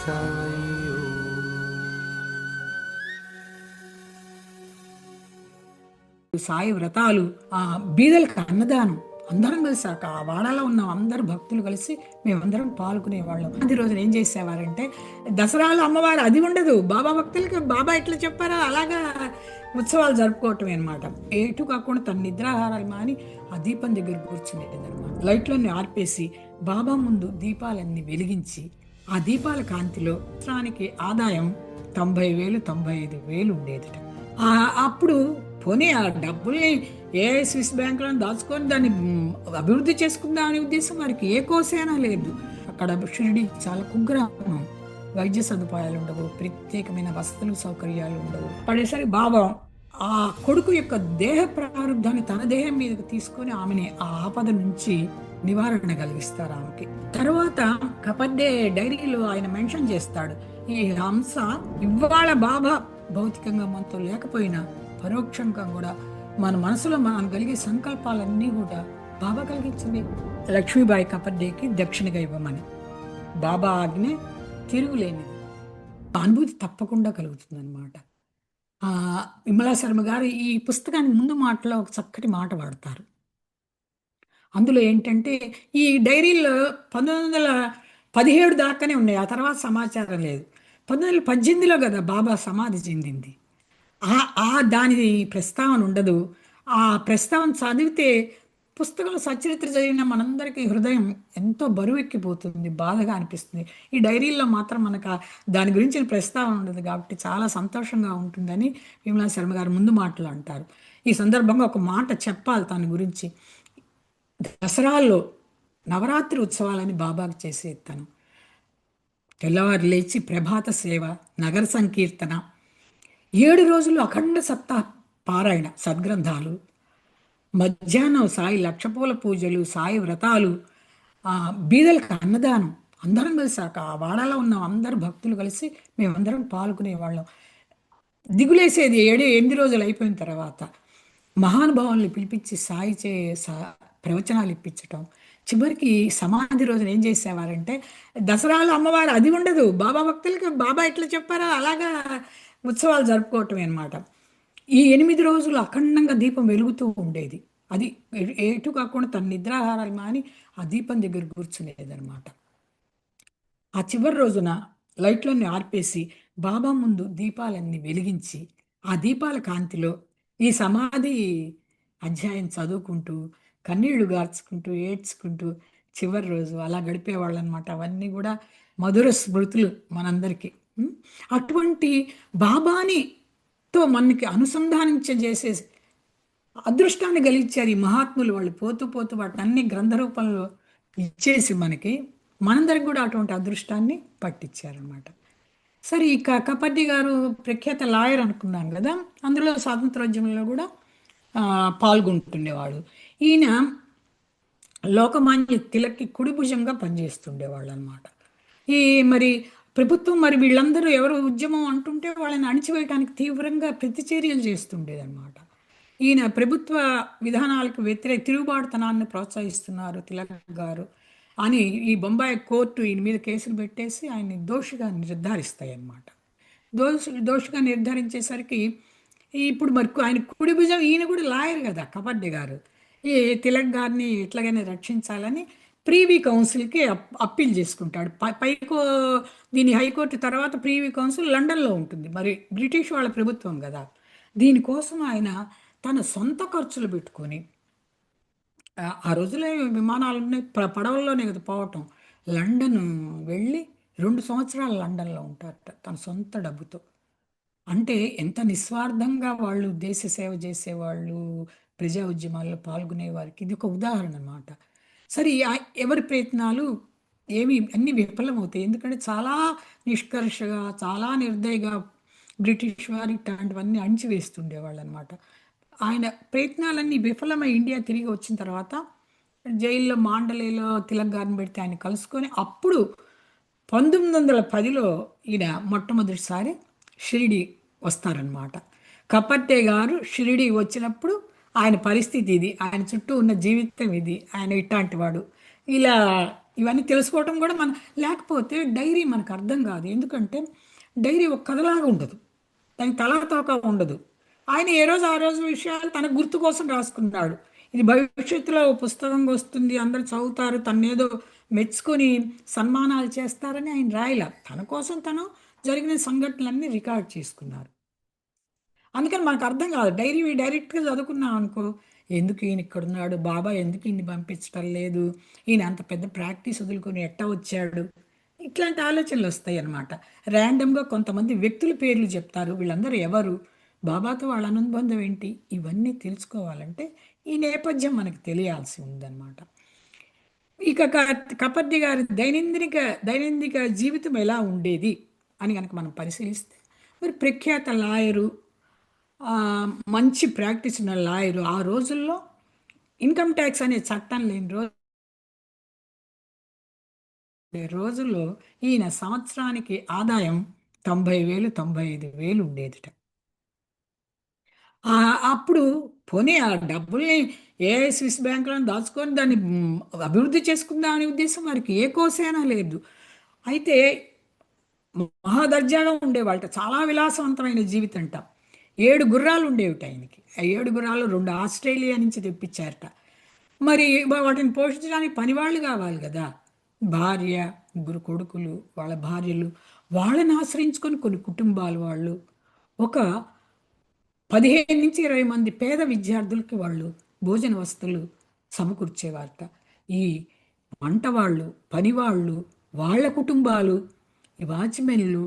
తస్సై. సాయి వ్రతాలు, బీదలకు అన్నదానం, అందరం కలిసాక ఆ వాడాలో ఉన్న అందరు భక్తులు కలిసి మేమందరం పాల్గొనే వాళ్ళం. అది రోజున ఏం చేసేవారంటే, దసరాలో అమ్మవారు అది ఉండదు, బాబా భక్తులకి బాబా ఎట్లా చెప్పారో అలాగా ఉత్సవాలు జరుపుకోవటమే అనమాట. ఎటు కాకుండా తన నిద్రాహారాలు మాని ఆ దీపం దగ్గర కూర్చునేది అనమాట. లైట్లన్నీ ఆర్పేసి బాబా ముందు దీపాలన్నీ వెలిగించి ఆ దీపాల కాంతిలో సంవత్సరానికి ఆదాయం 90,000 95,000 ఉండేది. అప్పుడు పోనీ ఆ డబ్బుల్ని ఏ స్విస్ బ్యాంకులో దాచుకొని దాన్ని అభివృద్ధి చేసుకుందాం అనే ఉద్దేశం వారికి ఏ కోసైనా లేదు. అక్కడ షిరిడి చాలా కుగ్రామం, వైద్య సదుపాయాలు ఉండవు, ప్రత్యేకమైన వసతులు సౌకర్యాలు ఉండవు. పడేసరి బాబా ఆ కొడుకు యొక్క దేహ ప్రారంధాన్ని తన దేహం మీదకి తీసుకొని ఆమెని ఆ ఆపద నుంచి నివారణ కలిగిస్తారు ఆమెకి. తర్వాత కపడ్డే డైరీలో ఆయన మెన్షన్ చేస్తాడు, ఈ హంస ఇవాళ బాబా భౌతికంగా మనతో లేకపోయినా పరోక్షంగా కూడా మన మనసులో మనం కలిగే సంకల్పాలన్నీ కూడా బాబా కలిగించింది. లక్ష్మీబాయి కపడ్డేకి దక్షిణగా ఇవ్వమని బాబా ఆజ్ఞ తిరుగులేనిది. అనుభూతి తప్పకుండా కలుగుతుంది అనమాట. విమలా శర్మ గారు ఈ పుస్తకానికి ముందు మాటలో ఒక చక్కటి మాట వాడతారు. అందులో ఏంటంటే, ఈ డైరీలో 1917 దాకానే ఉన్నాయి, ఆ తర్వాత సమాచారం లేదు. 1918లో కదా బాబా సమాధి చెందింది. దాని ప్రస్తావన ఉండదు. ఆ ప్రస్తావన చదివితే పుస్తకంలో సచరిత్ర చదివిన మనందరికీ హృదయం ఎంతో బరువెక్కిపోతుంది, బాధగా అనిపిస్తుంది. ఈ డైరీల్లో మాత్రం మనకు దాని గురించిన ప్రస్తావన ఉండదు కాబట్టి చాలా సంతోషంగా ఉంటుందని విమలా శర్మ గారు ముందు మాటలు అంటారు. ఈ సందర్భంగా ఒక మాట చెప్పాలి దాని గురించి. దసరాల్లో నవరాత్రి ఉత్సవాలని బాబాకు చేసే తను తెల్లవారు లేచి ప్రభాత సేవ, నగర సంకీర్తన, 7 రోజులు అఖండ సప్తాహ పారాయణ సద్గ్రంథాలు, మధ్యాహ్నం సాయి లక్షపూల పూజలు, సాయి వ్రతాలు, బీదలకు అన్నదానం, అందరం కలిసాక ఆ వాడాలో ఉన్న అందరు భక్తులు కలిసి మేమందరం పాల్గొనేవాళ్ళం. దిగులేసేది 7-8 రోజులు అయిపోయిన తర్వాత మహానుభావుల్ని పిలిపించి సాయి ప్రవచనాలు ఇప్పించటం. చివరికి సమాధి రోజున ఏం చేసేవారంటే, దసరాలో అమ్మవారు అది ఉండదు, బాబా భక్తులకి బాబా ఎట్లా చెప్పారో అలాగా ఉత్సవాలు జరుపుకోవటమే అనమాట. ఈ 8 రోజులు అఖండంగా దీపం వెలుగుతూ ఉండేది. అది ఎటు కాకుండా తన నిద్రాహారాలు మాని ఆ దీపం దగ్గర కూర్చునేదనమాట. ఆ చివరి రోజున లైట్లన్నీ ఆర్పేసి బాబా ముందు దీపాలన్నీ వెలిగించి ఆ దీపాల కాంతిలో ఈ సమాధి అధ్యాయం చదువుకుంటూ కన్నీళ్లు గార్చుకుంటూ ఏడ్చుకుంటూ చివరి రోజు అలా గడిపేవాళ్ళు అనమాట. అవన్నీ కూడా మధుర స్మృతులు మనందరికీ. అటువంటి బాబానితో మనకి అనుసంధానించేసే అదృష్టాన్ని కలిగించారు ఈ మహాత్ములు. వాళ్ళు పోతూ పోతూ వాటిని అన్ని గ్రంథ రూపంలో ఇచ్చేసి మనందరికి కూడా అటువంటి అదృష్టాన్ని పట్టించారనమాట. సరే, ఈ కపర్ది గారు ప్రఖ్యాత లాయర్ అనుకున్నాం కదా, అందులో స్వాతంత్రోద్యమంలో కూడా పాల్గొంటుండేవాడు. ఈయన లోకమాన్య తిలక్కి కుడి భుజంగా పనిచేస్తుండేవాళ్ళు అనమాట. ఈ మరి ప్రభుత్వం వీళ్ళందరూ ఎవరు ఉద్యమం అంటుంటే వాళ్ళని అణిచివేయడానికి తీవ్రంగా ప్రతిచర్యలు చేస్తుండేదన్నమాట. ఈయన ప్రభుత్వ విధానాలకు వ్యతిరేక తిరుగుబాటుతనాన్ని ప్రోత్సహిస్తున్నారు తిలక్ గారు అని ఈ బొంబాయి కోర్టు ఈయన మీద కేసులు పెట్టేసి ఆయన్ని దోషిగా నిర్ధారిస్తాయి అన్నమాట. దోషిగా నిర్ధారించేసరికి ఇప్పుడు ఆయన కుడి భుజం, ఈయన కూడా లాయర్ కదా కపర్ది గారు, ఈ తిలక్ గారిని ఎట్లాగైనా రక్షించాలని ప్రీవీ కౌన్సిల్కి అప్పీల్ చేసుకుంటాడు. పైకో దీని హైకోర్టు తర్వాత ప్రీవీ కౌన్సిల్ లండన్లో ఉంటుంది, మరి బ్రిటిష్ వాళ్ళ ప్రభుత్వం కదా. దీనికోసం ఆయన తన సొంత ఖర్చులు పెట్టుకొని, ఆ రోజుల్లో విమానాలన్నీ పడవల్లోనే కదా పోవటం, లండన్ వెళ్ళి 2 సంవత్సరాలు లండన్లో ఉంటారట తన సొంత డబ్బుతో. అంటే ఎంత నిస్వార్థంగా వాళ్ళు దేశ సేవ చేసేవాళ్ళు, ప్రజా ఉద్యమాల్లో పాల్గొనే వారికి ఇది ఒక ఉదాహరణ అన్నమాట. సరే, ఎవరి ప్రయత్నాలు అన్ని విఫలమవుతాయి. ఎందుకంటే చాలా నిష్కర్షగా, చాలా నిర్దయగా బ్రిటిష్ వారు ఇట్లాంటివన్నీ అణిచివేస్తుండేవాళ్ళు అనమాట. ఆయన ప్రయత్నాలన్నీ విఫలమై ఇండియా తిరిగి వచ్చిన తర్వాత జైల్లో మాండలేలో తిలక్ గారిని పెడితే ఆయన కలుసుకొని అప్పుడు 1910లో ఈయన మొట్టమొదటిసారి షిరిడి వస్తారనమాట. కపర్దే గారు షిరిడి వచ్చినప్పుడు ఆయన పరిస్థితి ఇది, ఆయన చుట్టూ ఉన్న జీవితం ఇది, ఆయన ఇట్లాంటి వాడు, ఇలా ఇవన్నీ తెలుసుకోవటం కూడా లేకపోతే డైరీ మనకు అర్థం కాదు. ఎందుకంటే డైరీ ఒక కథలాగా ఉండదు, దానికి తలా తోక ఉండదు. ఆయన ఏ రోజు ఆ రోజు విషయాలు తన గుర్తు కోసం రాసుకున్నాడు. ఇది భవిష్యత్తులో ఓ పుస్తకంగా వస్తుంది, అందరు చదువుతారు, తన్నేదో మెచ్చుకొని సన్మానాలు చేస్తారని ఆయన రాయల. తన కోసం తను జరిగిన సంఘటనలన్నీ రికార్డ్ చేసుకున్నారు. అందుకని మనకు అర్థం కాదు. డైరెక్ట్గా చదువుకున్నాం అనుకో, ఎందుకు ఈయన ఇక్కడ ఉన్నాడు, బాబా ఎందుకు ఈయన్ని పంపించటం లేదు, ఈయన అంత పెద్ద ప్రాక్టీస్ వదులుకొని ఎట్టా వచ్చాడు, ఇట్లాంటి ఆలోచనలు వస్తాయి అన్నమాట. ర్యాండమ్గా కొంతమంది వ్యక్తుల పేర్లు చెప్తారు, వీళ్ళందరూ ఎవరు, బాబాతో వాళ్ళ అనుబంధం ఏంటి, ఇవన్నీ తెలుసుకోవాలంటే ఈ నేపథ్యం మనకు తెలియాల్సి ఉందన్నమాట. ఇక కపర్ది గారి దైనందిక జీవితం ఎలా ఉండేది అని కనుక మనం పరిశీలిస్తే, మరి ప్రఖ్యాత లాయరు, మంచి ప్రాక్టీస్ ఉన్న లాయరు. ఆ రోజుల్లో ఇన్కమ్ ట్యాక్స్ అనే చట్టం లేని రోజుల్లో ఈయన సంవత్సరానికి ఆదాయం 90,000 95,000 ఉండేదిట. అప్పుడు పోనీ ఆ డబ్బుల్ని ఏ స్విస్ బ్యాంకులో దాచుకొని దాన్ని అభివృద్ధి చేసుకుందాం అనే ఉద్దేశం వారికి ఏ కోసైనా లేదు. అయితే మహాదర్జాగా ఉండేవాళ్ళట, చాలా విలాసవంతమైన జీవితం అంట. 7 గుర్రాలు ఉండేవిట ఆయనకి. ఆ 7 గుర్రాలు 2 ఆస్ట్రేలియా నుంచి తెప్పించారట. మరి వాటిని పోషించడానికి పనివాళ్ళు కావాలి కదా. భార్య, 3 కొడుకులు, వాళ్ళ భార్యలు, వాళ్ళని ఆశ్రయించుకొని కొన్ని కుటుంబాలు వాళ్ళు ఒక 15 నుంచి 20 మంది పేద విద్యార్థులకి వాళ్ళు భోజన వస్తువులు సమకూర్చేవారట. ఈ వంట వాళ్ళు, పనివాళ్ళు, వాళ్ళ కుటుంబాలు, ఈ వాచ్మెన్లు,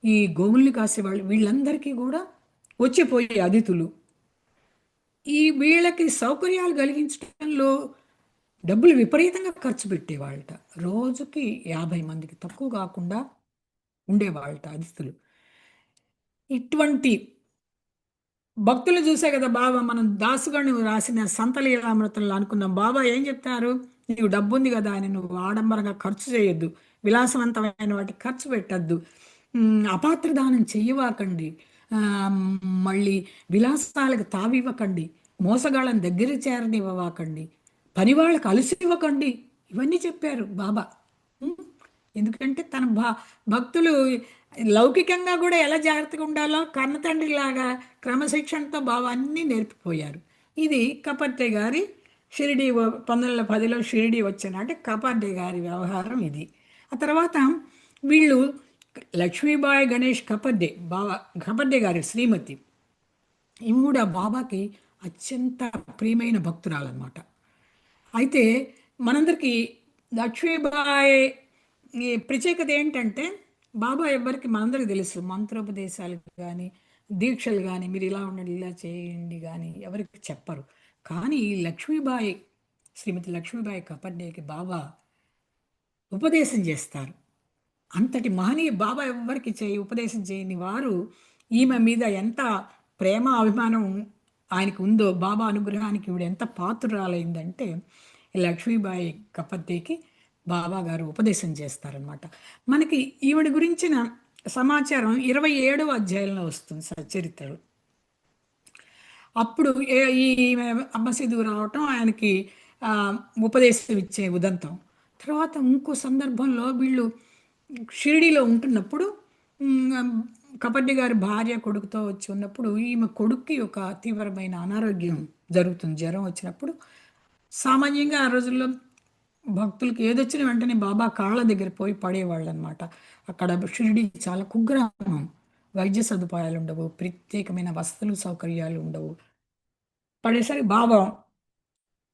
ఈ గోవుల్ని కాసేవాళ్ళు, వీళ్ళందరికీ కూడా వచ్చిపోయే అతిథులు, వీళ్ళకి సౌకర్యాలు కలిగించడంలో డబ్బులు విపరీతంగా ఖర్చు పెట్టేవాళ్ళట. రోజుకి 50 మందికి తక్కువ కాకుండా ఉండేవాళ్ళట అతిథులు. ఇటువంటి భక్తులు చూసే కదా బాబా మనం దాసుగణు రాసిన సంతలీలామృతంలో అనుకున్నాం. బాబా ఏం చెప్తారు, నీకు డబ్బు ఉంది కదా అని నువ్వు ఆడంబరంగా ఖర్చు చేయొద్దు, విలాసవంతమైన వాటికి ఖర్చు పెట్టద్దు, అపాత్ర దానం చెయ్యవాకండి, మళ్ళీ విలాసాలకు తావివ్వకండి, మోసగాళ్ళని దగ్గర చేరనివ్వవాకండి, పని వాళ్ళకి అలసి ఇవ్వకండి, ఇవన్నీ చెప్పారు బాబా. ఎందుకంటే తన భక్తులు లౌకికంగా కూడా ఎలా జాగ్రత్తగా ఉండాలో కన్నతండ్రిలాగా క్రమశిక్షణతో బాబా అన్నీ నేర్పిపోయారు. ఇది కపర్దే గారి షిరిడి 1910లో షిరిడి వచ్చినాటి కపర్దే గారి వ్యవహారం ఇది. ఆ తర్వాత వీళ్ళు లక్ష్మీబాయి గణేష్ కపర్దే గారి శ్రీమతి, ఇవి కూడా బాబాకి అత్యంత ప్రియమైన భక్తురాలన్నమాట. అయితే మనందరికీ లక్ష్మీబాయి ఈ ప్రత్యేకత ఏంటంటే, బాబా ఎవరికి మనందరికీ తెలుసు, మంత్రోపదేశాలు కానీ దీక్షలు కానీ మీరు ఇలా ఉండండి ఇలా చేయండి కానీ ఎవరికి చెప్పరు. కానీ శ్రీమతి లక్ష్మీబాయి కపర్డేకి బాబా ఉపదేశం చేస్తారు. అంతటి మహనీయ బాబా ఎవరికి ఉపదేశం చేయని వారు ఈమె మీద ఎంత ప్రేమ అభిమానం ఆయనకు ఉందో, బాబా అనుగ్రహానికి ఈవిడ ఎంత పాత్రురాలైందంటే, లక్ష్మీబాయి కపర్దేకి బాబా గారు ఉపదేశం చేస్తారనమాట. మనకి ఈవిడ గురించిన సమాచారం 27వ అధ్యాయంలో వస్తుంది సచ్చరిత్రలు. అప్పుడు ఈ అమ్మసిద్ధు రావటం, ఆయనకి ఉపదేశం ఇచ్చే ఉదంతం. తర్వాత ఇంకో సందర్భంలో వీళ్ళు షిరిడీలో ఉంటున్నప్పుడు కపర్ది గారి భార్య కొడుకుతో వచ్చి ఉన్నప్పుడు ఈమె కొడుక్కి ఒక తీవ్రమైన అనారోగ్యం జరుగుతుంది, జ్వరం వచ్చినప్పుడు. సామాన్యంగా ఆ రోజుల్లో భక్తులకి ఏదొచ్చిన వెంటనే బాబా కాళ్ళ దగ్గర పోయి పడేవాళ్ళు అనమాట. అక్కడ షిరిడి చాలా కుగ్రామం, వైద్య సదుపాయాలు ఉండవు, ప్రత్యేకమైన వసతులు సౌకర్యాలు ఉండవు. పడేసరికి బాబా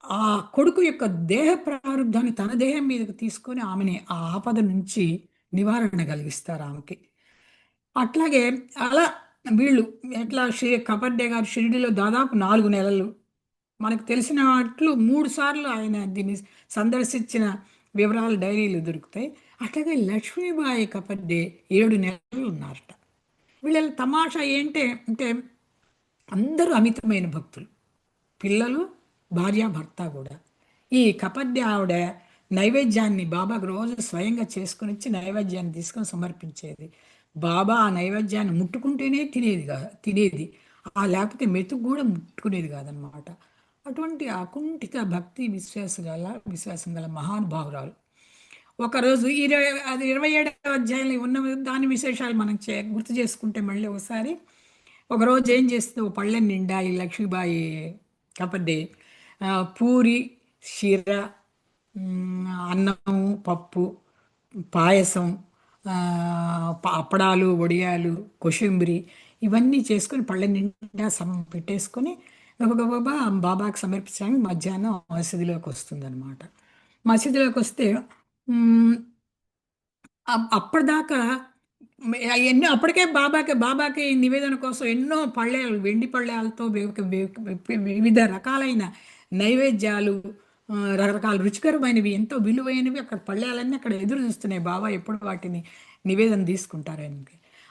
ఆ కొడుకు యొక్క దేహ ప్రారంధాన్ని తన దేహం మీదకి తీసుకొని ఆమెని ఆ ఆపద నుంచి నివారణ కలిగిస్తారు ఆమెకి. అట్లాగే అలా వీళ్ళు ఎట్లా కపర్దే గారు షిరిడిలో దాదాపు 4 నెలలు, మనకు తెలిసినట్లు 3 సార్లు ఆయన దీన్ని సందర్శించిన వివరాలు డైరీలు దొరుకుతాయి. అట్లాగే లక్ష్మీబాయి కపర్దే 7 నెలలు ఉన్నారట. వీళ్ళ తమాషా ఏంటి అంటే, అందరూ అమితమైన భక్తులు, పిల్లలు, భార్య, భర్త కూడా. ఈ కపర్దే ఆవిడ నైవేద్యాన్ని బాబాకు రోజు స్వయంగా చేసుకుని వచ్చి నైవేద్యాన్ని తీసుకొని సమర్పించేది. బాబా ఆ నైవేద్యాన్ని ముట్టుకుంటేనే తినేది, లేకపోతే మెతుకు కూడా ముట్టుకునేది కాదనమాట. అటువంటి అకుంఠిత భక్తి విశ్వాసం గల మహానుభావురాలు. ఒకరోజు 27వ అధ్యాయంలో ఉన్న దాని విశేషాలు మనం గుర్తు చేసుకుంటే మళ్ళీ ఒకసారి, ఒకరోజు ఏం చేస్తుంది, ఓ పళ్ళెం నిండా ఈ లక్ష్మీబాయి కాకపోతే పూరి, షీర, అన్నము, పప్పు, పాయసం, అప్పడాలు, వడియాలు, కొషింబరి ఇవన్నీ చేసుకొని పళ్ళెం నిండా పెట్టేసుకొని గబగబా బాబాకి సమర్పించడానికి మధ్యాహ్నం మసీదులోకి వస్తుంది అనమాట. మసీదులోకి వస్తే అప్పటిదాకా ఎన్నో అప్పటికే బాబాకి నివేదన కోసం ఎన్నో పళ్ళేలు, వెండి పళ్ళేలతో వివిధ రకాలైన నైవేద్యాలు, రకరకాల రుచికరమైనవి, ఎంతో విలువైనవి అక్కడ పళ్ళేలన్నీ అక్కడ ఎదురు చూస్తున్నాయి. బాబా ఎప్పుడు వాటిని నివేదన తీసుకుంటారని.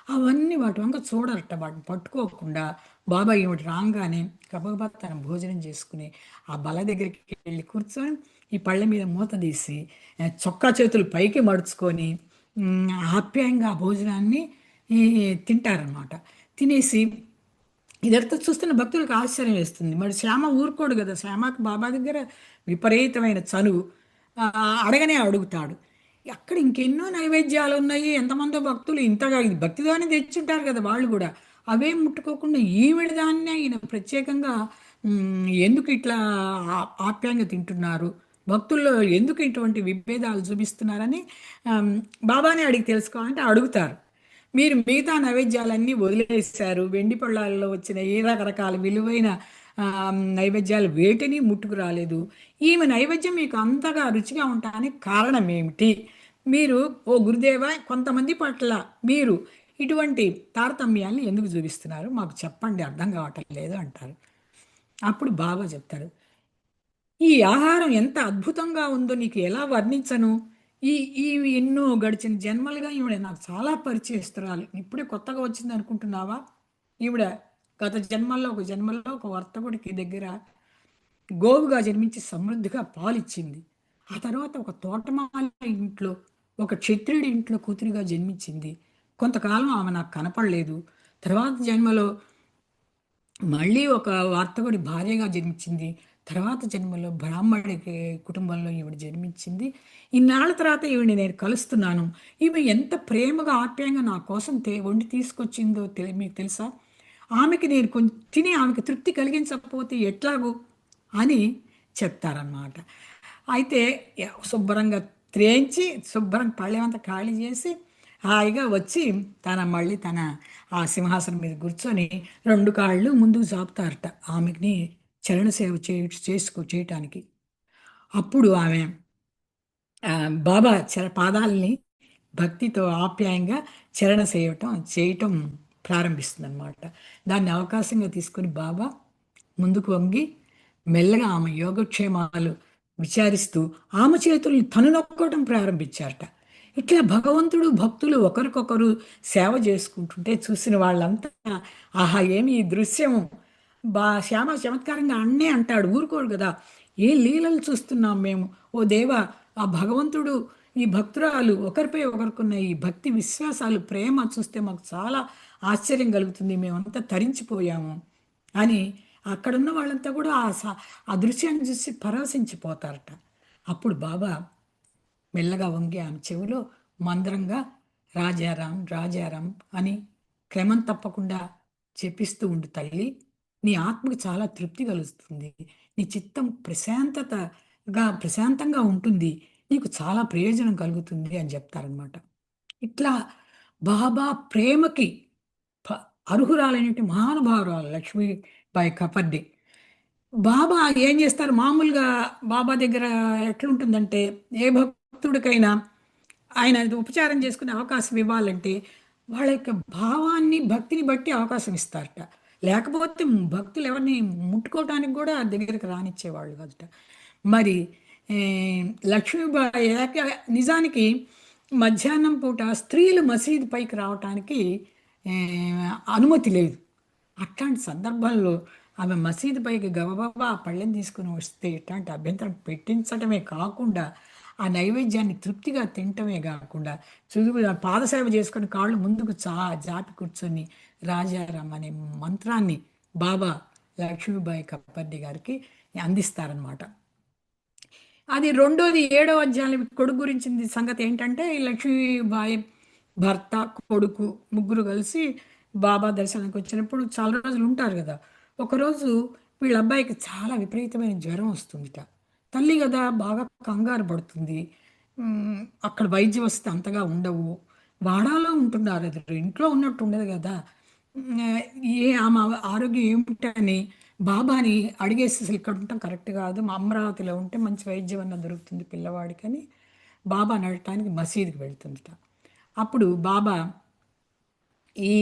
అవన్నీ వాటి వంక చూడరట. వాటిని పట్టుకోకుండా బాబా ఏమిటి రాగానే గబగబా తన భోజనం చేసుకుని ఆ బల దగ్గరికి వెళ్ళి కూర్చొని ఈ పళ్ళ మీద మూత తీసి చొక్కా చేతులు పైకి మడుచుకొని ఆప్యాయంగా ఆ భోజనాన్ని తింటారనమాట. తినేసి ఇదంతా చూస్తున్న భక్తులకు ఆశ్చర్యం వేస్తుంది. మరి శ్యామ ఊరుకోడు కదా, శ్యామకి బాబా దగ్గర విపరీతమైన చనువు. అడగనే అడుగుతాడు. అక్కడ ఇంకెన్నో నైవేద్యాలు ఉన్నాయి, ఎంతమందో భక్తులు ఇంతగా ఇది భక్తితోనే తెచ్చుంటారు కదా వాళ్ళు కూడా. అవే ముట్టుకోకుండా ఈవిడ దాన్ని ఈయన ప్రత్యేకంగా ఎందుకు ఇట్లా ఆప్యాయంగా తింటున్నారు, భక్తుల్లో ఎందుకు ఇటువంటి విభేదాలు చూపిస్తున్నారని బాబానే అడిగి తెలుసుకోవాలంటే అడుగుతారు. మీరు మిగతా నైవేద్యాలన్నీ వదిలేశారు, వెండి పళ్ళాల్లో వచ్చిన ఏ రకరకాల విలువైన నైవేద్యాలు వేటిని ముట్టుకు రాలేదు. ఈమె నైవేద్యం మీకు అంతగా రుచిగా ఉండటానికి కారణం ఏమిటి? మీరు ఓ గురుదేవ కొంతమంది పట్ల మీరు ఇటువంటి తారతమ్యాన్ని ఎందుకు చూపిస్తున్నారు, మాకు చెప్పండి, అర్థం కావటం లేదు అంటారు. అప్పుడు బాబా చెప్తారు, ఈ ఆహారం ఎంత అద్భుతంగా ఉందో నీకు ఎలా వర్ణించను. ఈ ఈ ఎన్నో గడిచిన జన్మలుగా ఈవిడ నాకు చాలా పరిచయస్తురాలు, ఇప్పుడే కొత్తగా వచ్చింది అనుకుంటున్నావా? ఈవిడ గత జన్మల్లో ఒక వర్తకుడికి దగ్గర గోవుగా జన్మించి సమృద్ధిగా పాలిచ్చింది. ఆ తర్వాత ఒక తోటమాల ఇంట్లో, ఒక క్షత్రియుడి ఇంట్లో కూతురిగా జన్మించింది. కొంతకాలం ఆమె నాకు కనపడలేదు. తర్వాత జన్మలో మళ్ళీ ఒక వర్తకుడి భార్యగా జన్మించింది. తర్వాత జన్మలో బ్రాహ్మడి కుటుంబంలో ఈవిడ జన్మించింది. ఇన్నాళ్ళ తర్వాత ఈవిని నేను కలుస్తున్నాను. ఈమె ఎంత ప్రేమగా ఆప్యాయంగా నా కోసం వండి తీసుకొచ్చిందో మీకు తెలుసా? ఆమెకి నేను కొంచెం తిని ఆమెకి తృప్తి కలిగించకపోతే ఎట్లాగూ అని చెప్తారన్నమాట. అయితే శుభ్రంగా త్రేయించి శుభ్రంగా పళ్ళేమంతా ఖాళీ చేసి హాయిగా వచ్చి మళ్ళీ తన ఆ సింహాసనం మీద కూర్చొని 2 కాళ్ళు ముందుకు చాపుతారట ఆమెని చరణ సేవ చేయటానికి. అప్పుడు ఆమె బాబా పాదాలని భక్తితో ఆప్యాయంగా చరణ చేయటం ప్రారంభిస్తుంది అనమాట. దాన్ని అవకాశంగా తీసుకొని బాబా ముందుకు వంగి మెల్లగా ఆమె యోగక్షేమాలు విచారిస్తూ ఆమె చేతుల్ని తను నొక్కోవడం ప్రారంభించారట. ఇట్లా భగవంతుడు భక్తులు ఒకరికొకరు సేవ చేసుకుంటుంటే చూసిన వాళ్ళంతా ఆహా ఏమి ఈ దృశ్యము, శ్యామ చమత్కారంగా అన్నే అంటాడు, ఊరుకోడు కదా, ఏ లీలలు చూస్తున్నాం మేము, ఓ దేవ, ఆ భగవంతుడు ఈ భక్తురాలు ఒకరిపై ఒకరికున్న ఈ భక్తి విశ్వాసాలు ప్రేమ చూస్తే మాకు చాలా ఆశ్చర్యం కలుగుతుంది, మేమంతా తరించిపోయాము అని అక్కడున్న వాళ్ళంతా కూడా ఆ దృశ్యాన్ని చూసి పరవశించిపోతారట. అప్పుడు బాబా మెల్లగా వంగి ఆమె చెవిలో మందరంగా రాజారాం రాజారాం అని క్రమం తప్పకుండా చెప్పిస్తూ ఉండు తల్లి, నీ ఆత్మకు చాలా తృప్తి కలుగుతుంది, నీ చిత్తం ప్రశాంతంగా ఉంటుంది, నీకు చాలా ప్రయోజనం కలుగుతుంది అని చెప్తారనమాట. ఇట్లా బాబా ప్రేమకి అర్హురాలైనటువంటి మహానుభావురాలు లక్ష్మీబాయి కపర్ది. బాబా ఏం చేస్తారు, మామూలుగా బాబా దగ్గర ఎట్లుంటుందంటే ఏ భక్తుడికైనా ఆయన ఉపచారం చేసుకునే అవకాశం ఇవ్వాలంటే వాళ్ళ యొక్క భావాన్ని భక్తిని బట్టి అవకాశం ఇస్తారట. లేకపోతే భక్తులు ఎవరిని ముట్టుకోవటానికి కూడా దగ్గరికి రానిచ్చేవాళ్ళు కదట. మరి లక్ష్మీబాయి నిజానికి మధ్యాహ్నం పూట స్త్రీలు మసీదు పైకి రావటానికి అనుమతి లేదు. అట్లాంటి సందర్భంలో ఆమె మసీదు పైకి గబగబా పళ్ళెం తీసుకుని వస్తే ఇట్లాంటి అభ్యంతరం పెట్టించటమే కాకుండా ఆ నైవేద్యాన్ని తృప్తిగా తినటమే కాకుండా పాదసేవ చేసుకుని కాళ్ళు ముందుకు జాపి కూర్చొని రాజారాం అనే మంత్రాన్ని బాబా లక్ష్మీబాయి కప్పర్ది గారికి అందిస్తారనమాట. అది రెండోది 7వ అధ్యాయం కొడుకు గురించింది సంగతి ఏంటంటే, ఈ లక్ష్మీబాయి భర్త, కొడుకు ముగ్గురు కలిసి బాబా దర్శనానికి వచ్చినప్పుడు చాలా రోజులు ఉంటారు కదా. ఒకరోజు వీళ్ళ అబ్బాయికి చాలా విపరీతమైన జ్వరం వస్తుందిట. తల్లి కదా బాగా కంగారు పడుతుంది. ఉమ్, అక్కడ వైద్య వసతి అంతగా ఉండవు. వాడాలో ఉంటున్నారు, అది ఇంట్లో ఉన్నట్టు ఉండదు కదా. ఉమ్, ఆమె ఆరోగ్యం ఏమిటని బాబాని అడిగేసి, అసలు ఇక్కడ ఉంటాం కరెక్ట్ కాదు, మా అమరావతిలో ఉంటే మంచి వైద్యం అన్న దొరుకుతుంది పిల్లవాడికని బాబా నడటానికి మసీదుకి వెళ్తుందిట. అప్పుడు బాబా ఈ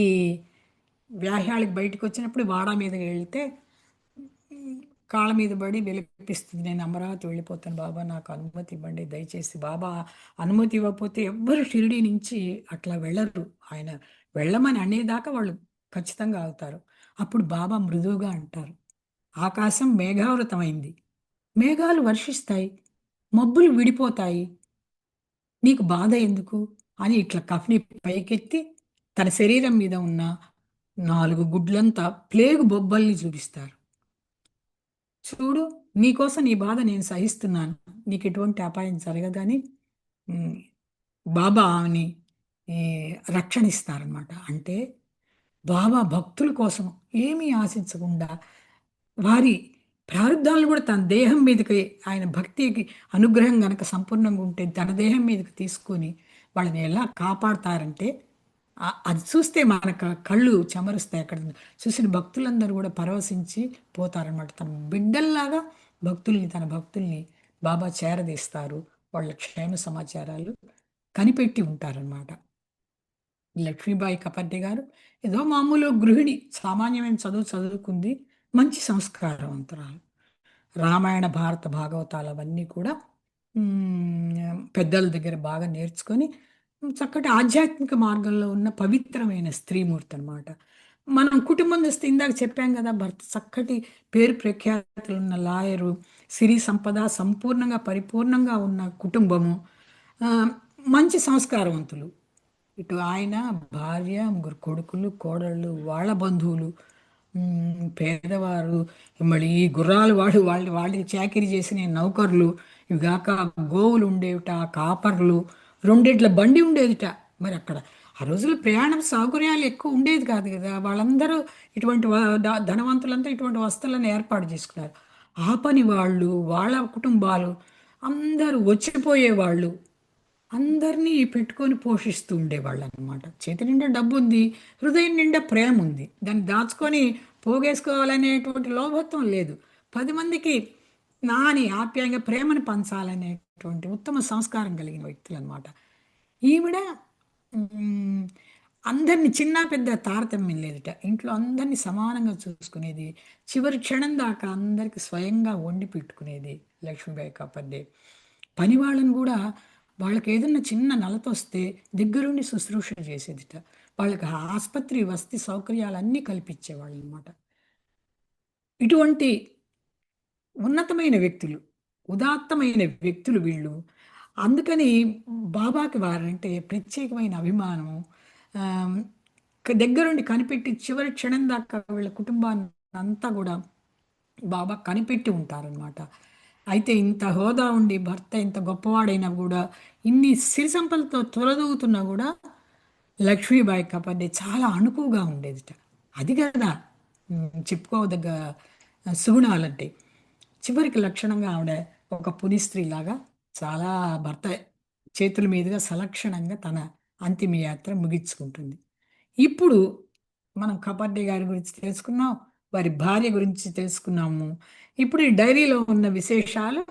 వ్యాహ్యాలకు బయటకు వచ్చినప్పుడు వాడా మీదకి వెళ్తే కాళ్ళ మీద పడి విలపిస్తుంది, నేను అమరావతి వెళ్ళిపోతాను బాబా, నాకు అనుమతి ఇవ్వండి దయచేసి. బాబా అనుమతి ఇవ్వకపోతే ఎవ్వరు షిరిడి నుంచి అట్లా వెళ్ళరు. ఆయన వెళ్ళమని అనేదాకా వాళ్ళు ఖచ్చితంగా అవుతారు. అప్పుడు బాబా మృదువుగా అంటారు, ఆకాశం మేఘావృతమైంది, మేఘాలు వర్షిస్తాయి, మబ్బులు విడిపోతాయి, నీకు బాధ ఎందుకు అని ఇట్లా కఫ్ని పైకెత్తి తన శరీరం మీద ఉన్న 4 గుడ్లంతా ప్లేగు బొబ్బల్ని చూపిస్తారు. చూడు, నీకోసం నీ బాధ నేను సహిస్తున్నాను, నీకు ఎటువంటి అపాయం జరగదని ఉమ్, బాబా ఆమెని ఈ, రక్షణ ఇస్తారనమాట. అంటే బాబా భక్తుల కోసం ఏమీ ఆశించకుండా వారి ప్రారంధాలను కూడా తన దేహం మీదకి, ఆయన భక్తికి అనుగ్రహం గనక సంపూర్ణంగా ఉంటే తన దేహం మీదకి తీసుకొని వాళ్ళని ఎలా కాపాడతారంటే, అది చూస్తే మన కళ్ళు చెమరుస్తాయి. అక్కడ చూసిన భక్తులందరూ కూడా పరవశించి పోతారనమాట. తన బిడ్డల్లాగా తన భక్తుల్ని బాబా చేరదీస్తారు. వాళ్ళ క్షేమ సమాచారాలు కనిపెట్టి ఉంటారనమాట. లక్ష్మీబాయి కపర్తి గారు ఏదో మామూలు గృహిణి, సామాన్యమైన చదువు చదువుకుంది, మంచి సంస్కారవంతురాలు. రామాయణ, భారత, భాగవతాలు అవన్నీ కూడా పెద్దల దగ్గర బాగా నేర్చుకొని చక్కటి ఆధ్యాత్మిక మార్గంలో ఉన్న పవిత్రమైన స్త్రీమూర్తి అనమాట. మనం కుటుంబం చూస్తే ఇందాక చెప్పాం కదా, భర్త చక్కటి పేరు ప్రఖ్యాతులు ఉన్న లాయరు, సిరి సంపద సంపూర్ణంగా పరిపూర్ణంగా ఉన్న కుటుంబము, ఆ, మంచి సంస్కారవంతులు. ఇటు ఆయన, భార్య, ముగ్గురు కొడుకులు, కోడళ్ళు, వాళ్ళ బంధువులు, పేదవారు, మళ్ళీ ఈ గుర్రాలు వాళ్ళకి చాకిరీ చేసిన నౌకర్లు, ఇవి కాక గోవులు ఉండేవిట, కాపర్లు, 2 ఎడ్ల బండి ఉండేదిట. మరి అక్కడ ఆ రోజుల్లో ప్రయాణం సౌకర్యాలు ఎక్కువ ఉండేది కాదు కదా. వాళ్ళందరూ ఇటువంటి ధనవంతులంతా ఇటువంటి వస్తువులను ఏర్పాటు చేసుకున్నారు. ఆ పని వాళ్ళు, వాళ్ళ కుటుంబాలు అందరూ వచ్చిపోయేవాళ్ళు, అందరినీ పెట్టుకొని పోషిస్తూ ఉండేవాళ్ళు అనమాట. చేతి నిండా డబ్బు ఉంది, హృదయం నిండా ప్రేమ ఉంది, దాన్ని దాచుకొని పోగేసుకోవాలనేటువంటి లోభత్వం లేదు. 10 మందికి నాని ఆప్యాయంగా ప్రేమను పంచాలనేటువంటి ఉత్తమ సంస్కారం కలిగిన వ్యక్తులు అనమాట. ఈవిడ మ్, అందరినీ చిన్న పెద్ద తారతమ్యం లేదుట, ఇంట్లో అందరినీ సమానంగా చూసుకునేది, చివరి క్షణం దాకా అందరికి స్వయంగా వండి పెట్టుకునేది లక్ష్మీబాయి కాపర్దే. పని వాళ్ళని కూడా వాళ్ళకి ఏదన్నా చిన్న నలత వస్తే దగ్గరుండి శుశ్రూష చేసేదిట. వాళ్ళకి ఆసుపత్రి వసతి సౌకర్యాలన్నీ కల్పించేవాళ్ళు అనమాట. ఇటువంటి ఉన్నతమైన వ్యక్తులు, ఉదాత్తమైన వ్యక్తులు వీళ్ళు. అందుకని బాబాకి వారంటే ప్రత్యేకమైన అభిమానం. ఆమ్, దగ్గరుండి కనిపెట్టి చివరి క్షణం దాకా వీళ్ళ కుటుంబాన్ని అంతా కూడా బాబా కనిపెట్టి ఉంటారనమాట. అయితే ఇంత హోదా ఉండి భర్త ఇంత గొప్పవాడైనా కూడా, ఇన్ని సిరి సంపదలతో తొలదూగుతున్నా కూడా లక్ష్మీబాయి కాపాడే చాలా అణుకుగా ఉండేదిట. అది కదా చెప్పుకోదగ్గ సుగుణాలంటే. చివరికి లక్షణంగా ఆవిడ ఒక పునిస్త్రీలాగా చాలా భర్త చేతుల మీదుగా సలక్షణంగా తన అంతిమ యాత్ర ముగించుకుంటుంది. ఇప్పుడు మనం కపర్డే గారి గురించి తెలుసుకున్నాం, వారి భార్య గురించి తెలుసుకున్నాము. ఇప్పుడు ఈ డైరీలో ఉన్న విశేషాలు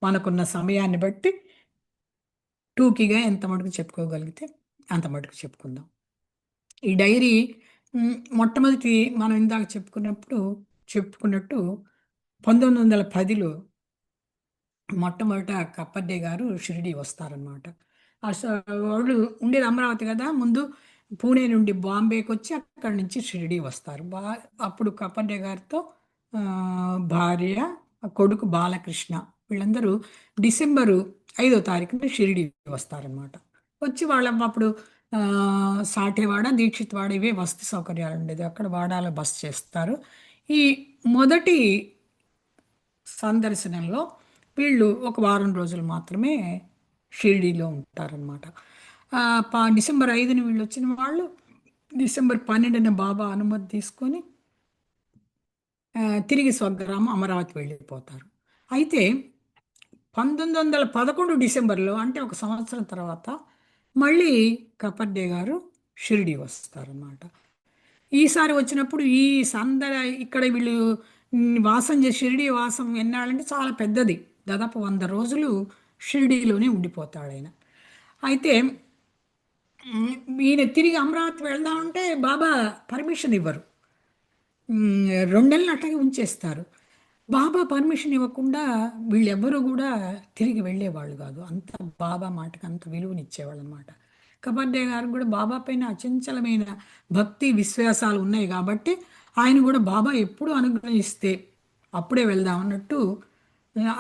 మనకున్న సమయాన్ని బట్టి టూకీగా ఎంత మటుకు చెప్పుకోగలిగితే అంత మటుకు చెప్పుకుందాం. ఈ డైరీ మొట్టమొదటి మనం ఇందాక చెప్పుకున్నట్టు 1910లో మొట్టమొదట కప్పర్డే గారు షిరిడి వస్తారనమాట. వాళ్ళు ఉండేది అమరావతి కదా. ముందు పూణే నుండి బాంబేకి వచ్చి అక్కడి నుంచి షిరిడి వస్తారు. అప్పుడు కప్పర్డే గారితో ఆ, భార్య, కొడుకు బాలకృష్ణ, వీళ్ళందరూ డిసెంబరు 5వ తారీఖున షిరిడి వస్తారనమాట. వచ్చి వాళ్ళ అప్పుడు సాఠేవాడ, దీక్షిత్వాడ ఇవే వసతి సౌకర్యాలు ఉండేది, అక్కడ వాడాలో బస చేస్తారు. ఈ మొదటి సందర్శనంలో వీళ్ళు ఒక వారం రోజులు మాత్రమే షిరిడీలో ఉంటారనమాట. డిసెంబర్ 5ని వీళ్ళు వచ్చిన వాళ్ళు డిసెంబర్ 12న బాబా అనుమతి తీసుకొని తిరిగి స్వగ్రామం అమరావతి వెళ్ళిపోతారు. అయితే 1911 డిసెంబర్లో, అంటే ఒక సంవత్సరం తర్వాత, మళ్ళీ కపర్డే గారు షిరిడి వస్తారన్నమాట. ఈసారి వచ్చినప్పుడు ఈ సందడ ఇక్కడ వీళ్ళు వాసం చేసి షిరిడి వాసం ఎన్నాళ్ళంటే చాలా పెద్దది. దాదాపు 100 రోజులు షిరిడీలోనే ఉండిపోతాడు ఆయన. అయితే ఈయన తిరిగి అమరావతి వెళ్దామంటే బాబా పర్మిషన్ ఇవ్వరు. 2 నెలలు అట్లాగే ఉంచేస్తారు. బాబా పర్మిషన్ ఇవ్వకుండా వీళ్ళెవ్వరూ కూడా తిరిగి వెళ్ళేవాళ్ళు కాదు. అంత బాబా మాటకి అంత విలువనిచ్చేవాళ్ళు అనమాట. కబడ్డే గారు కూడా బాబా పైన అచంచలమైన భక్తి విశ్వాసాలు ఉన్నాయి కాబట్టి ఆయన కూడా బాబా ఎప్పుడు అనుగ్రహిస్తే అప్పుడే వెళ్దాం అన్నట్టు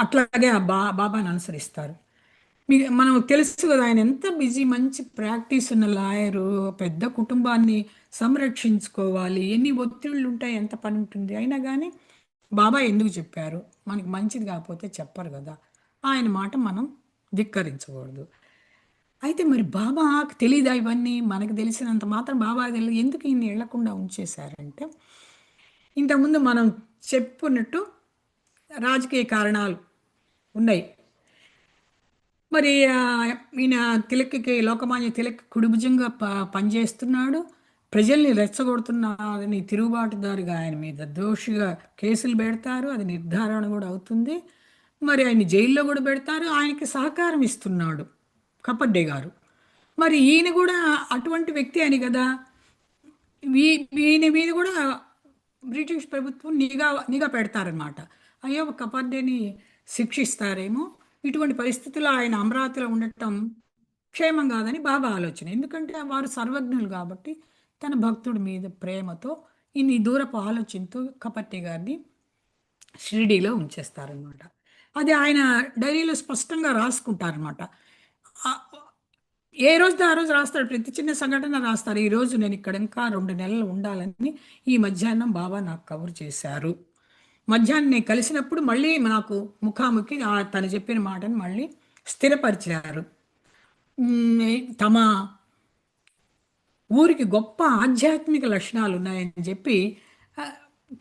అట్లాగే ఆ బాబాని అనుసరిస్తారు. మనం తెలుసు కదా, ఆయన ఎంత బిజీ, మంచి ప్రాక్టీస్ ఉన్న లాయరు, పెద్ద కుటుంబాన్ని సంరక్షించుకోవాలి, ఎన్ని ఒత్తిళ్ళు ఉంటాయి, ఎంత పని ఉంటుంది. అయినా కానీ బాబా ఎందుకు చెప్పారు, మనకి మంచిది కాకపోతే చెప్పరు కదా, ఆయన మాట మనం ధిక్కరించకూడదు. అయితే మరి బాబాకి తెలీదా ఇవన్నీ? మనకు తెలిసినంత మాత్రం బాబా తెలియదు. ఎందుకు ఈయన్ని వెళ్లకుండా ఉంచేశారంటే, ఇంతకుముందు మనం చెప్పుకున్నట్టు రాజకీయ కారణాలు ఉన్నాయి. మరి ఈయన తిలక్కి, లోకమాన్య తిలక్ కుడిభుజంగా పనిచేస్తున్నాడు. ప్రజల్ని రెచ్చగొడుతున్నారని తిరుగుబాటుదారుగా ఆయన మీద దోషిగా కేసులు పెడతారు. అది నిర్ధారణ కూడా అవుతుంది. మరి ఆయన జైల్లో కూడా పెడతారు. ఆయనకి సహకారం ఇస్తున్నాడు కపడ్డే గారు. మరి ఈయన కూడా అటువంటి వ్యక్తి అని కదా, ఈయన మీద కూడా బ్రిటిష్ ప్రభుత్వం నిఘా నిఘా పెడతారనమాట. అయ్యో, కపర్డేని శిక్షిస్తారేమో, ఇటువంటి పరిస్థితుల్లో ఆయన అమరావతిలో ఉండటం క్షేమం కాదని బాబా ఆలోచన. ఎందుకంటే వారు సర్వజ్ఞులు కాబట్టి తన భక్తుడి మీద ప్రేమతో ఇన్ని దూరపు ఆలోచనతో కపర్డే గారిని షిరిడీలో ఉంచేస్తారనమాట. అది ఆయన డైరీలో స్పష్టంగా రాసుకుంటారనమాట. ఏ రోజుతో ఆ రోజు రాస్తాడు, ప్రతి చిన్న సంఘటన రాస్తారు. ఈరోజు నేను ఇక్కడ ఇంకా 2 నెలలు ఉండాలని ఈ మధ్యాహ్నం బాబా నాకు కబురు చేశారు. మధ్యాహ్నం నేను కలిసినప్పుడు మళ్ళీ నాకు ముఖాముఖి తను చెప్పిన మాటను మళ్ళీ స్థిరపరిచారు. తమ ఊరికి గొప్ప ఆధ్యాత్మిక లక్షణాలు ఉన్నాయని చెప్పి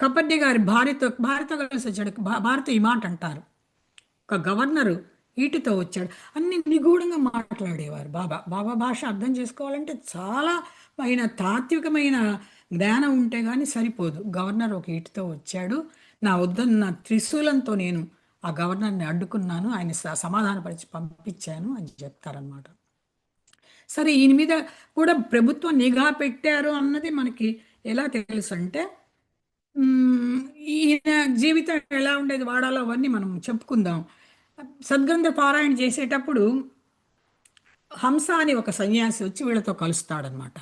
కపర్డే గారి భార్యతో కలిసి వచ్చాడు. భారత ఈ మాట అంటారు, ఒక గవర్నరు ఈటుతో వచ్చాడు. అన్ని నిగూఢంగా మాట్లాడేవారు. బాబా భాష అర్థం చేసుకోవాలంటే చాలా తాత్వికమైన జ్ఞానం ఉంటే కానీ సరిపోదు. గవర్నర్ ఒక ఈటుతో వచ్చాడు, నా వద్దన్న త్రిశూలంతో నేను ఆ గవర్నర్ని అడ్డుకున్నాను, ఆయన సమాధానపరిచి పంపించాను అని చెప్తారనమాట. సరే, ఈయన మీద కూడా ప్రభుత్వం నిఘా పెట్టారు అన్నది మనకి ఎలా తెలుసు అంటే, ఈయన జీవితం ఎలా ఉండేది, వాడాలో అవన్నీ మనం చెప్పుకుందాం. సద్గ్రంథ పారాయణ చేసేటప్పుడు హంస అని ఒక సన్యాసి వచ్చి వీళ్ళతో కలుస్తాడనమాట.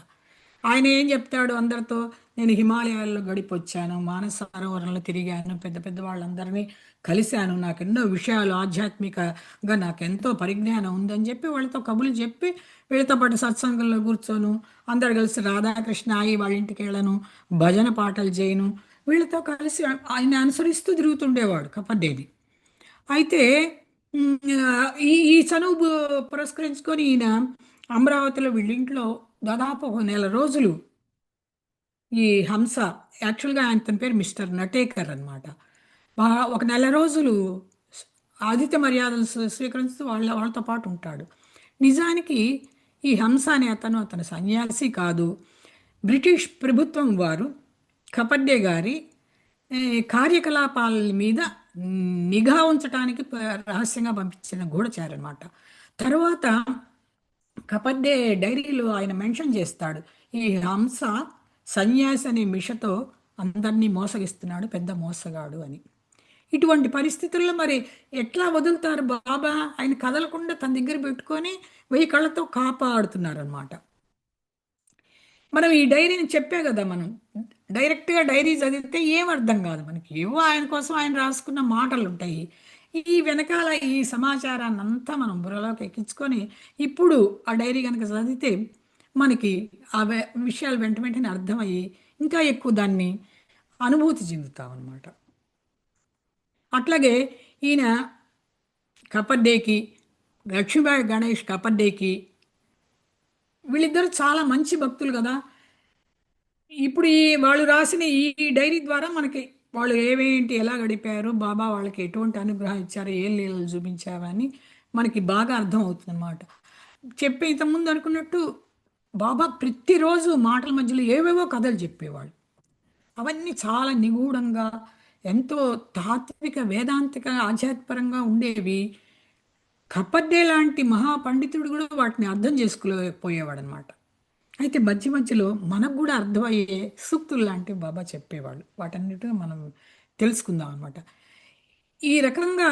ఆయన ఏం చెప్తాడు అందరితో, నేను హిమాలయాల్లో గడిపొచ్చాను, మానస సరోవరంలో తిరిగాను, పెద్ద పెద్ద వాళ్ళందరినీ కలిశాను, నాకు ఎన్నో విషయాలు ఆధ్యాత్మికంగా నాకు ఎంతో పరిజ్ఞానం ఉందని చెప్పి వాళ్ళతో కబుర్లు చెప్పి వీళ్ళతో పాటు సత్సంగంలో కూర్చోను, అందరు కలిసి రాధాకృష్ణ ఆగి వాళ్ళ ఇంటికి వెళ్ళను, భజన పాటలు చేయను, వీళ్ళతో కలిసి ఆయన అనుసరిస్తూ తిరుగుతుండేవాడు కపర్డేది. అయితే ఈ ఈ చనువు పురస్కరించుకొని ఈయన అమరావతిలో వీళ్ళింట్లో దాదాపు 1 నెల రోజులు ఈ హంస, యాక్చువల్గా ఆయన తన పేరు మిస్టర్ నటేకర్ అనమాట, 1 నెల రోజులు ఆతిథ్య మర్యాదలు స్వీకరిస్తూ వాళ్ళతో పాటు ఉంటాడు. నిజానికి ఈ హంస అనే అతను సన్యాసి కాదు. బ్రిటిష్ ప్రభుత్వం వారు కపర్డే గారి కార్యకలాపాల మీద నిఘా ఉంచడానికి రహస్యంగా పంపించిన గూఢచారి అనమాట. తర్వాత కపర్డే డైరీలో ఆయన మెన్షన్ చేస్తాడు, ఈ హంస సన్యాసి అనే మిషతో అందరినీ మోసగిస్తున్నాడు, పెద్ద మోసగాడు అని. ఇటువంటి పరిస్థితుల్లో మరి ఎట్లా వదులుతారు బాబా? ఆయన కదలకుండా తన దగ్గర పెట్టుకొని 1000 కళ్ళతో కాపాడుతున్నారు అనమాట. మనం ఈ డైరీని చెప్పే కదా, మనం డైరెక్ట్గా డైరీ చదివితే ఏం అర్థం కాదు మనకి. ఏవో ఆయన కోసం ఆయన రాసుకున్న మాటలు ఉంటాయి. ఈ వెనకాల ఈ సమాచారాన్ని అంతా మనం బుర్రలోకి ఎక్కించుకొని ఇప్పుడు ఆ డైరీ కనుక చదివితే మనకి ఆ విషయాలు వెంటనే అర్థమయ్యి ఇంకా ఎక్కువ దాన్ని అనుభూతి చెందుతాం అన్నమాట. అట్లాగే ఈయన కపర్డేకి, లక్ష్మీబాయి గణేష్ కపర్డేకి, వీళ్ళిద్దరు చాలా మంచి భక్తులు కదా. ఇప్పుడు వాళ్ళు రాసిన ఈ డైరీ ద్వారా మనకి వాళ్ళు ఏమేంటి ఎలా గడిపారు, బాబా వాళ్ళకి ఎటువంటి అనుగ్రహం ఇచ్చారు, ఏ లీలలు చూపించారని మనకి బాగా అర్థం అవుతుంది అనమాట. చెప్పి ఇంతకుముందు అనుకున్నట్టు బాబా ప్రతిరోజు మాటల మధ్యలో ఏవేవో కథలు చెప్పేవాళ్ళు. అవన్నీ చాలా నిగూఢంగా, ఎంతో తాత్విక వేదాంతిక ఆధ్యాత్మపరంగా ఉండేవి. కపర్డే లాంటి మహాపండితుడు కూడా వాటిని అర్థం చేసుకోలేకపోయేవాడు అనమాట. అయితే మధ్య మధ్యలో మనకు కూడా అర్థమయ్యే సూక్తులు లాంటివి బాబా చెప్పేవాళ్ళు. వాటన్నిటిని మనం తెలుసుకుందాం అనమాట. ఈ రకంగా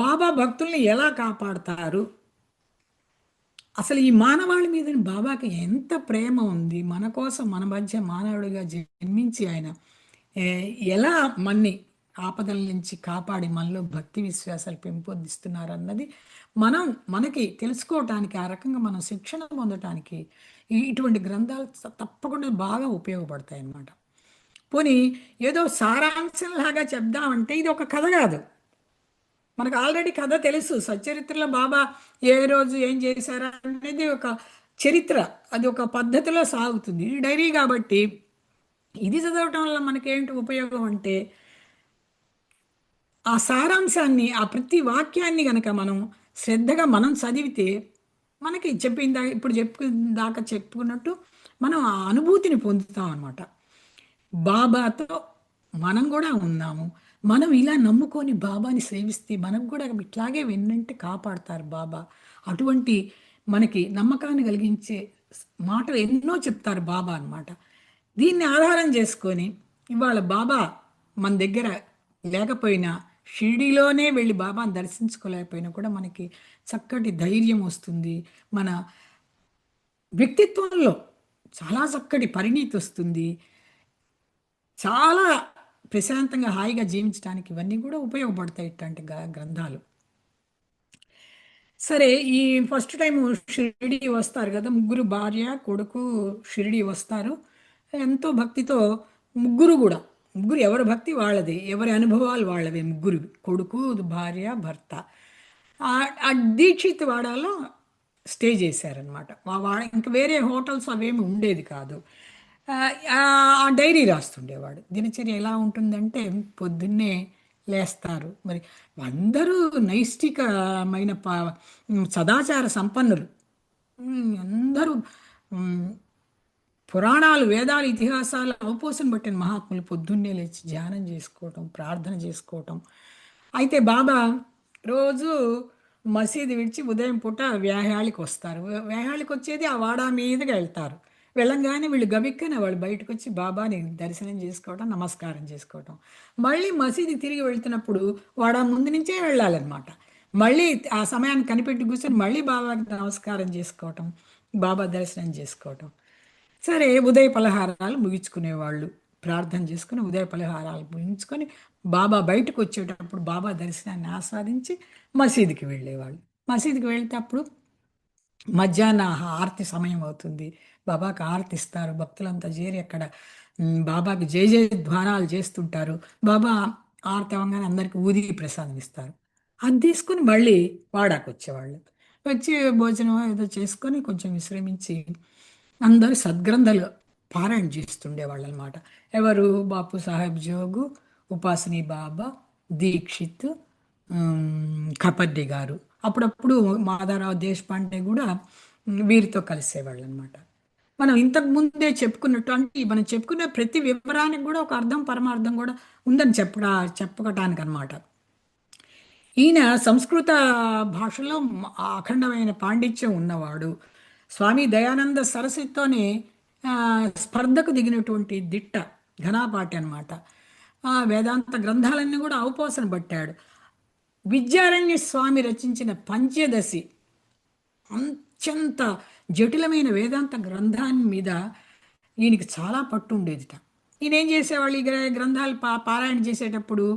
బాబా భక్తుల్ని ఎలా కాపాడతారు, అసలు ఈ మానవాళి మీద బాబాకి ఎంత ప్రేమ ఉంది, మన కోసం మన మధ్య మానవుడిగా జన్మించి ఆయన ఏ, ఎలా మన్ని ఆపదల నుంచి కాపాడి మనలో భక్తి విశ్వాసాలు పెంపొందిస్తున్నారు అన్నది మనం మనకి తెలుసుకోవటానికి, ఆ రకంగా మనం శిక్షణ పొందటానికి ఇటువంటి గ్రంథాలు తప్పకుండా బాగా ఉపయోగపడతాయి అన్నమాట. పోనీ ఏదో సారాంశంలాగా చెప్దామంటే ఇది ఒక కథ కాదు. మనకు ఆల్రెడీ కథ తెలుసు. సచ్చరిత్రలో బాబా ఏ రోజు ఏం చేశారా అనేది ఒక చరిత్ర, అది ఒక పద్ధతిలో సాగుతుంది. ఈ డైరీ కాబట్టి ఇది చదవటం వల్ల మనకేంటి ఉపయోగం అంటే, ఆ సారాంశాన్ని, ఆ ప్రతి వాక్యాన్ని గనక మనం శ్రద్ధగా మనం చదివితే మనకి చెప్పిందా ఇప్పుడు దాకా చెప్పుకున్నట్టు మనం ఆ అనుభూతిని పొందుతాం అన్నమాట. బాబాతో మనం కూడా ఉన్నాము. మనం ఇలా నమ్ముకొని బాబాని సేవిస్తే మనకు కూడా ఇట్లాగే వెన్నంటి కాపాడతారు బాబా. అటువంటి మనకి నమ్మకాన్ని కలిగించే మాటలు ఎన్నో చెప్తారు బాబా అన్నమాట. దీన్ని ఆధారం చేసుకొని ఇవాళ బాబా మన దగ్గర లేకపోయినా, షిరిడీలోనే వెళ్ళి బాబాను దర్శించుకోలేకపోయినా కూడా మనకి చక్కటి ధైర్యం వస్తుంది. మన వ్యక్తిత్వంలో చాలా చక్కటి పరిణీతి వస్తుంది. చాలా ప్రశాంతంగా హాయిగా జీవించడానికి ఇవన్నీ కూడా ఉపయోగపడతాయి ఇట్లాంటి గ్రంథాలు. సరే, ఈ ఫస్ట్ టైం షిరిడి వస్తారు కదా, ముగ్గురు భార్య కొడుకు షిరిడి వస్తారు. ఎంతో భక్తితో ముగ్గురు కూడా, ముగ్గురు ఎవరి భక్తి వాళ్ళది, ఎవరి అనుభవాలు వాళ్ళవే. ముగ్గురు కొడుకు, భార్య, భర్త ఆ ఆ దీక్షిత్ వాడాలో స్టే చేశారనమాట. ఇంక వేరే హోటల్స్ అవేమి ఉండేది కాదు. ఆ ఆ డైరీ రాస్తుండేవాడు. దినచర్య ఎలా ఉంటుందంటే పొద్దున్నే లేస్తారు. మరి అందరూ నైష్టికమైన సదాచార సంపన్నులు. అందరూ ఉమ్, పురాణాలు, వేదాలు, ఇతిహాసాలు అవపోసన పట్టిన మహాత్ములు పొద్దున్నే లేచి ధ్యానం చేసుకోవటం, ప్రార్థన చేసుకోవటం. అయితే బాబా రోజు మసీదు విడిచి ఉదయం పూట వ్యాయాళికి వస్తారు. వ్యాయాళికి వచ్చేది ఆ వాడా మీదుగా వెళ్తారు. వెళ్ళంగానే వీళ్ళు గబిక్కన వాళ్ళు బయటకు వచ్చి బాబాని దర్శనం చేసుకోవటం, నమస్కారం చేసుకోవటం. మళ్ళీ మసీదుకి తిరిగి వెళ్తున్నప్పుడు వాడా ముందు నుంచే వెళ్ళాలన్నమాట. మళ్ళీ ఆ సమయాన్ని కనిపెట్టి కూర్చొని మళ్ళీ బాబాకి నమస్కారం చేసుకోవటం, బాబా దర్శనం చేసుకోవటం. సరే, ఉదయ పలహారాలు ముగించుకునేవాళ్ళు. ప్రార్థన చేసుకుని ఉదయ పలహారాలు ముగించుకొని బాబా బయటకు వచ్చేటప్పుడు బాబా దర్శనాన్ని ఆస్వాదించి మసీదుకి వెళ్ళేవాళ్ళు. మసీదుకి వెళ్తే అప్పుడు మధ్యాహ్న ఆరతి సమయం అవుతుంది. బాబాకి ఆరతి ఇస్తారు. భక్తులంతా చేరి అక్కడ బాబాకి జయ జయ ధ్వానాలు చేస్తుంటారు. బాబా ఆరతి అవ్వగానే అందరికి ఊది ప్రసాదం ఇస్తారు. అది తీసుకుని మళ్ళీ వాడాకు వచ్చేవాళ్ళు. వచ్చి భోజనం ఏదో చేసుకొని కొంచెం విశ్రమించి అందరూ సద్గ్రంథాలు పారాయణ చేస్తుండేవాళ్ళు అనమాట. ఎవరు? బాపు సాహెబ్ జోగు, ఉపాసనీ బాబా, దీక్షిత్, కపర్డి గారు. అప్పుడప్పుడు మాధవరావు దేశపాండే కూడా వీరితో కలిసేవాళ్ళు అనమాట. మనం ఇంతకు ముందే చెప్పుకున్నట్టు, అంటే మనం చెప్పుకునే ప్రతి వివరానికి కూడా ఒక అర్థం పరమార్థం కూడా ఉందని చెప్పటానికి అనమాట. ఈయన సంస్కృత భాషలో అఖండమైన పాండిత్యం ఉన్నవాడు. స్వామి దయానంద సరస్వతితోనే స్పర్ధకు దిగినటువంటి దిట్ట ఘనాపాటి అనమాట. వేదాంత గ్రంథాలన్నీ కూడా అవపోసన పట్టాడు. విద్యారణ్య స్వామి రచించిన పంచదశి అత్యంత జటిలమైన వేదాంత గ్రంథాన్ని మీద ఈయనకి చాలా పట్టు ఉండేదిట. ఈయన ఏం చేసేవాళ్ళు, ఈ గ్రంథాలు పారాయణ చేసేటప్పుడు